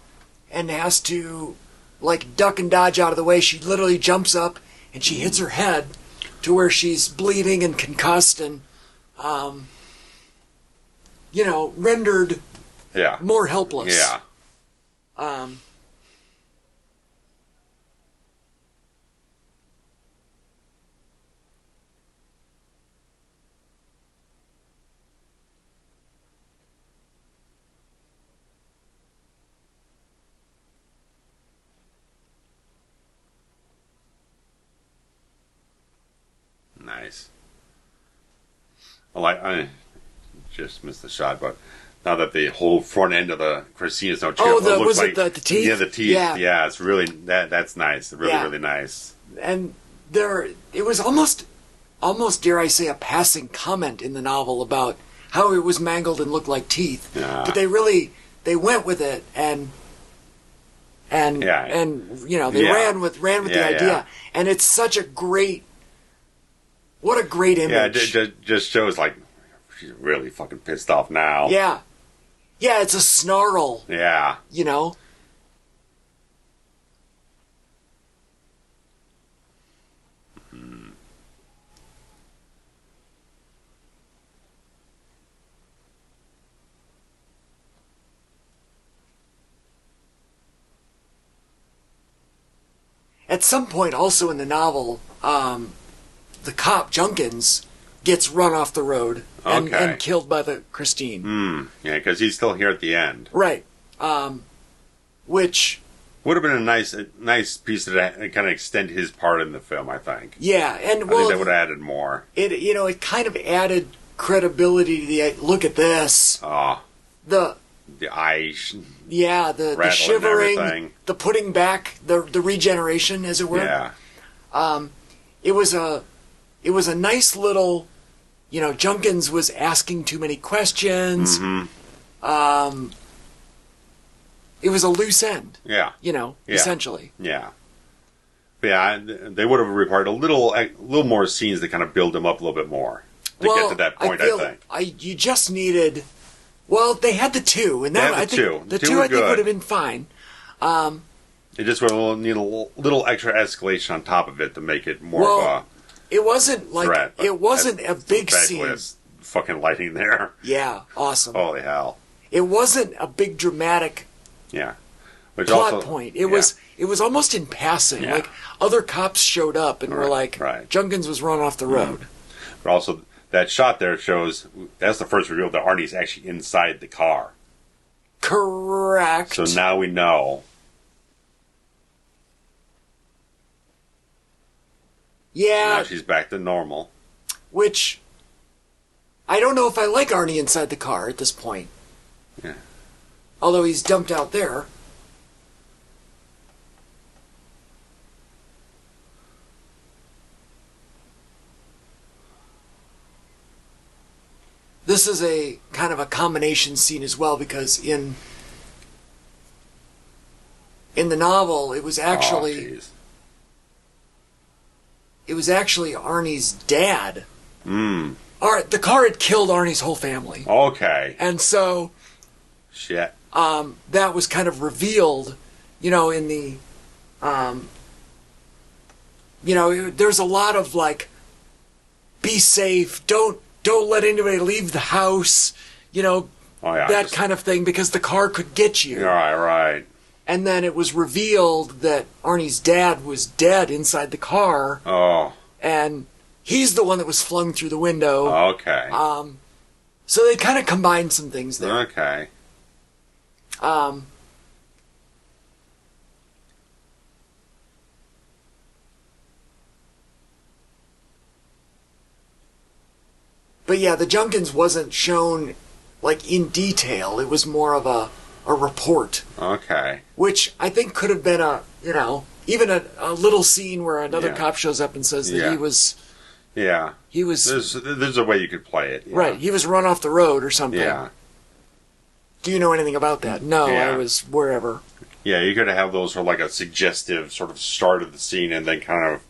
and has to duck and dodge out of the way. She literally jumps up and she hits her head to where she's bleeding and concussed and, rendered more helpless. Yeah. Nice. Well, I just missed the shot, but now that the whole front end of the Christine is now chipped, it looks like the teeth? Yeah, the teeth. Yeah, it's really that's nice. Really nice. And it was almost dare I say a passing comment in the novel about how it was mangled and looked like teeth. Yeah. But they went with it and they ran with the idea. Yeah. And it's such a great. What a great image. Yeah, it just shows, she's really fucking pissed off now. Yeah. Yeah, it's a snarl. Yeah. At some point also in the novel, the cop Junkins gets run off the road and killed by the Christine. Yeah, because he's still here at the end. Right. Which Would have been a nice piece to kind of extend his part in the film, I think. Yeah, and I think that would have added more. It kind of added credibility to the look at this. The eyes. Yeah, the shivering, the putting back, the regeneration, as it were. Yeah. It was a nice little, Junkins was asking too many questions. Mm-hmm. It was a loose end. Yeah. Essentially. Yeah. But yeah, they would have required a little more scenes to kind of build him up a little bit more to get to that point. I think you just needed. Well, they had the two, and that I think the two I think would have been fine. It just would need a little extra escalation on top of it to make it more of a. It wasn't like threat, it wasn't a big scene. Fucking lighting there. Yeah, awesome. Holy hell! It wasn't a big dramatic. Yeah. Plot point. It was almost in passing. Yeah. Like other cops showed up and were like, Junkins was run off the road. But also that shot there shows that's the first reveal that Arnie's actually inside the car. Correct. So now we know. Yeah. Now she's back to normal. Which I don't know if I like Arnie inside the car at this point. Yeah. Although he's dumped out there. This is a kind of a combination scene as well, because in the novel it was actually Arnie's dad. The car had killed Arnie's whole family. Okay. And so shit. That was kind of revealed, in the there's a lot of like, be safe, don't let anybody leave the house, that kind of thing, because the car could get you. Right. And then it was revealed that Arnie's dad was dead inside the car. Oh. And he's the one that was flung through the window. Okay. So they kind of combined some things there. Okay. But yeah, the Junkins wasn't shown like in detail. It was more of a report. Okay. Which I think could have been even a little scene where another cop shows up and says that he was. Yeah. He was. There's a way you could play it. Yeah. Right. He was run off the road or something. Yeah. Do you know anything about that? No, I was wherever. Yeah, you could have those for like a suggestive sort of start of the scene and then kind of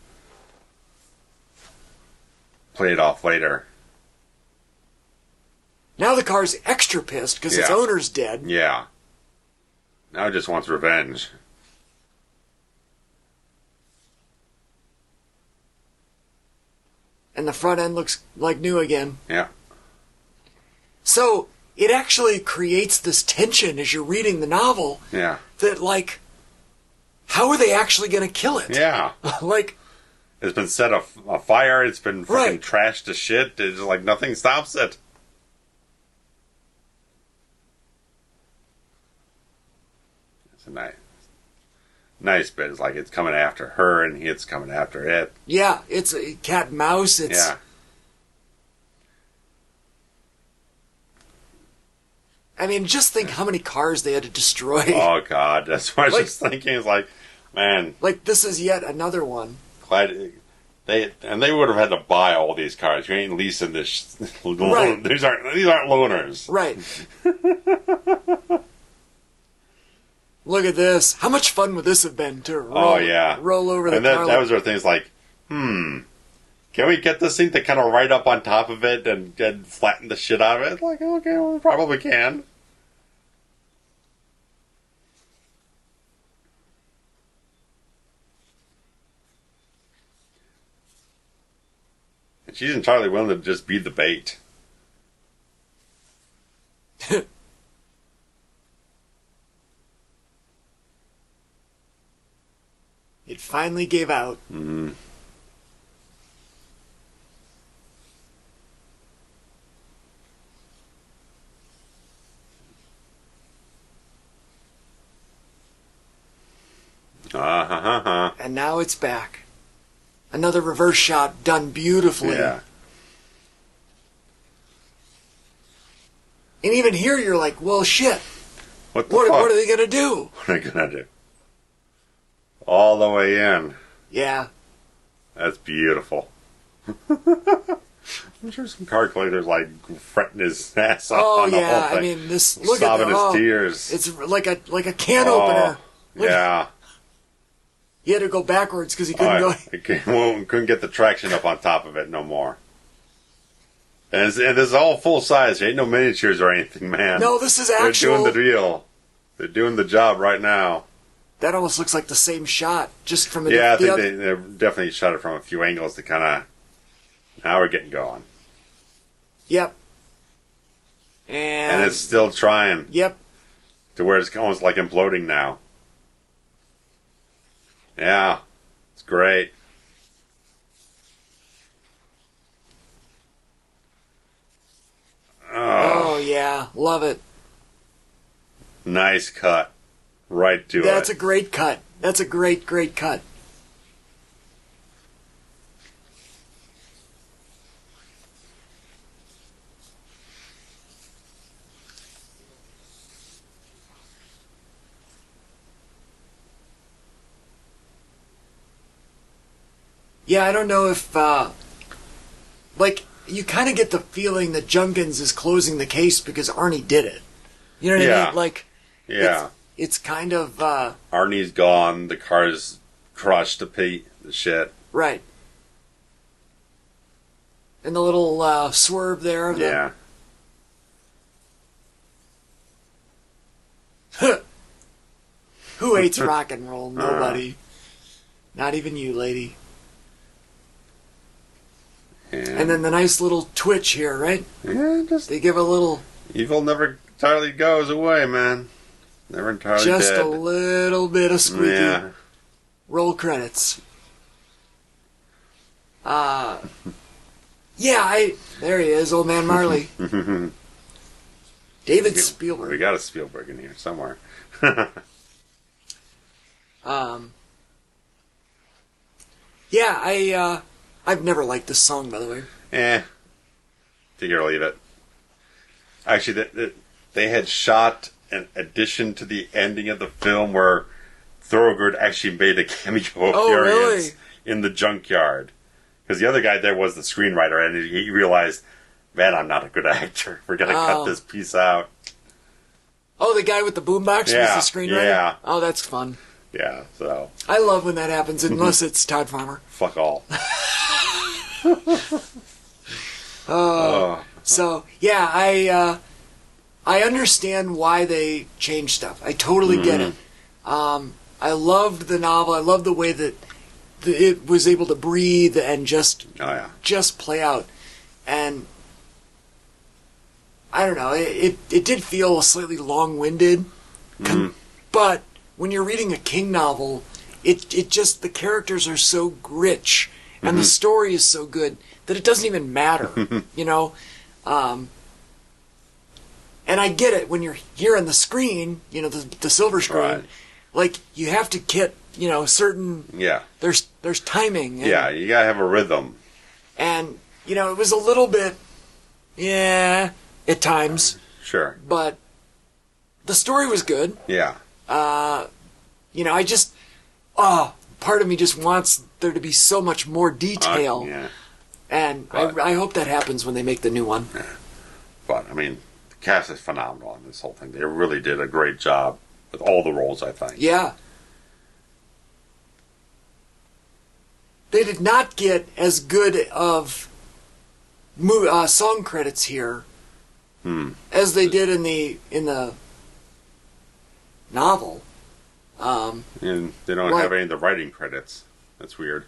play it off later. Now the car's extra pissed because its owner's dead. Yeah. Now it just wants revenge. And the front end looks like new again. Yeah. So it actually creates this tension as you're reading the novel. Yeah. That, like, how are they actually going to kill it? Yeah. Like, it's been set afire. It's been fucking trashed to shit. It's like nothing stops it. It's a nice bit. It's like it's coming after her and it's coming after it. Yeah, it's a cat and mouse. It's I mean, just think how many cars they had to destroy. Oh God, that's what I was just thinking. It's like, man, like this is yet another one. Glad they would have had to buy all these cars. You ain't leasing this. Right. These aren't loaners. Right. Look at this. How much fun would this have been to roll over the car? And that was our things like, can we get this thing to kind of right up on top of it and flatten the shit out of it? Like, okay, well, we probably can. And she's entirely willing to just be the bait. It finally gave out. Mm-hmm. And now it's back. Another reverse shot done beautifully. Yeah. And even here you're like, well, shit. What are they going to do? What are they going to do? All the way in. Yeah. That's beautiful. I'm sure some car collectors like fretting his ass off on the whole thing. I mean, this look sobbing at his tears. It's like a can opener. Yeah. He had to go backwards because he couldn't go. Couldn't get the traction up on top of it no more. And this is all full size. There ain't no miniatures or anything, man. No, this is actual. They're doing the deal. They're doing the job right now. That almost looks like the same shot, just from I think they definitely shot it from a few angles to kind of. Now we're getting going. Yep. And it's still trying. Yep. To where it's almost like imploding now. Yeah. It's great. Oh, yeah. Love it. Nice cut. Right to it. That's a great cut. That's a great, great cut. Yeah, I don't know if, you kind of get the feeling that Junkins is closing the case because Arnie did it. You know what I mean? Yeah. It's kind of, Arnie's gone, the car's crushed to the shit. Right. And the little, swerve there. Yeah. Who hates rock and roll? Nobody. Not even you, lady. And then the nice little twitch here, right? Yeah, they give a little... Evil never entirely goes away, man. Never entirely just dead. A little bit of squeaky. Yeah. Roll credits. There he is, Old Man Marley. David Spielberg. We got a Spielberg in here somewhere. I've never liked this song, by the way. Take it or leave it. Actually, they had shot an addition to the ending of the film where Thorogood actually made a cameo appearance in the junkyard. Because the other guy there was the screenwriter, and he realized, man, I'm not a good actor. We're going to cut this piece out. Oh, the guy with the boombox was the screenwriter? Yeah. Oh, that's fun. Yeah, so... I love when that happens, unless it's Todd Farmer. Fuck all. I understand why they changed stuff. I totally get it. I loved the novel. I loved the way that it was able to breathe and just play out. And I don't know, it did feel slightly long-winded, but when you're reading a King novel, it just, the characters are so rich and the story is so good that it doesn't even matter, you know? And I get it, when you're here on the screen, you know, the silver screen, like, you have to get, you know, certain... Yeah. There's timing. And, you gotta have a rhythm. And, you know, it was a little bit... Yeah, at times. Sure. But the story was good. Yeah. You know, I just... part of me just wants there to be so much more detail. Yeah. And I hope that happens when they make the new one. Yeah. But, I mean, the cast is phenomenal on this whole thing. They really did a great job with all the roles, I think. Yeah. They did not get as good of song credits here as they did in the novel. And they don't have any of the writing credits. That's weird.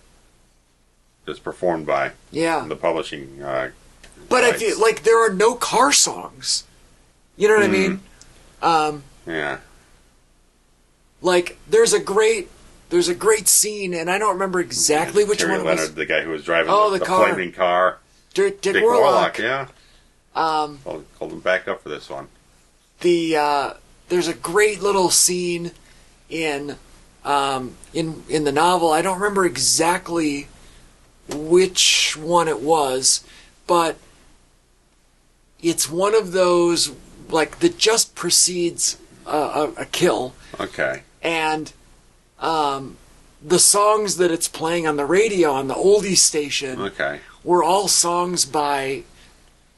Just performed by the publishing. But I feel like there are no car songs. You know what I mean? Yeah. Like there's a great scene, and I don't remember exactly which Terry one it Leonard, was. the guy who was driving the car. flaming car. Dick Warlock. Yeah. Called him back up for this one. There's a great little scene in in the novel. I don't remember exactly which one it was, but it's one of those like that just precedes a kill. Okay. And the songs that it's playing on the radio on the oldies station were all songs by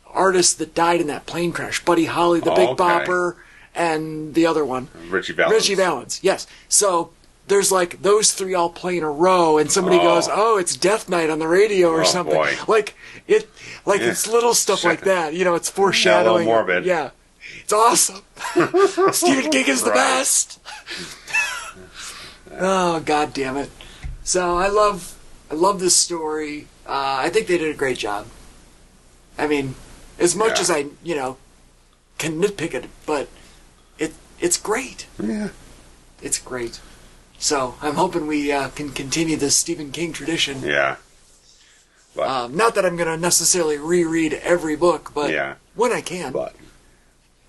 artists that died in that plane crash. Buddy Holly, the Big Bopper, and the other one. Richie Valens, yes. So there's like those three all play in a row, and somebody goes, "Oh, it's Death Night on the radio," or something. Boy. It's little stuff like that. You know, it's foreshadowing. A little morbid. Yeah, it's awesome. Stephen King is the best. Oh, God damn it! So I love this story. I think they did a great job. I mean, as much as I can nitpick it, but it's great. Yeah, it's great. So I'm hoping we can continue this Stephen King tradition. Yeah. But, not that I'm going to necessarily reread every book, but when I can. But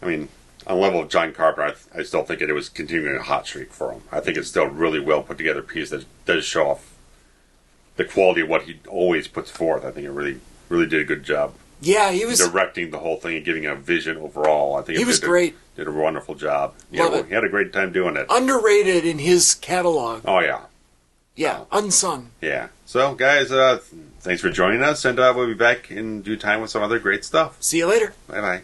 I mean, on the level of John Carpenter, I still think it was continuing a hot streak for him. I think it's still a really well put together piece that does show off the quality of what he always puts forth. I think it really did a good job. Yeah, he was directing the whole thing and giving a vision overall. I think he was great. Did a wonderful job. Love it. He had a great time doing it. Underrated in his catalog. Oh yeah. Yeah, unsung. Yeah. So guys, thanks for joining us, and we'll be back in due time with some other great stuff. See you later. Bye bye.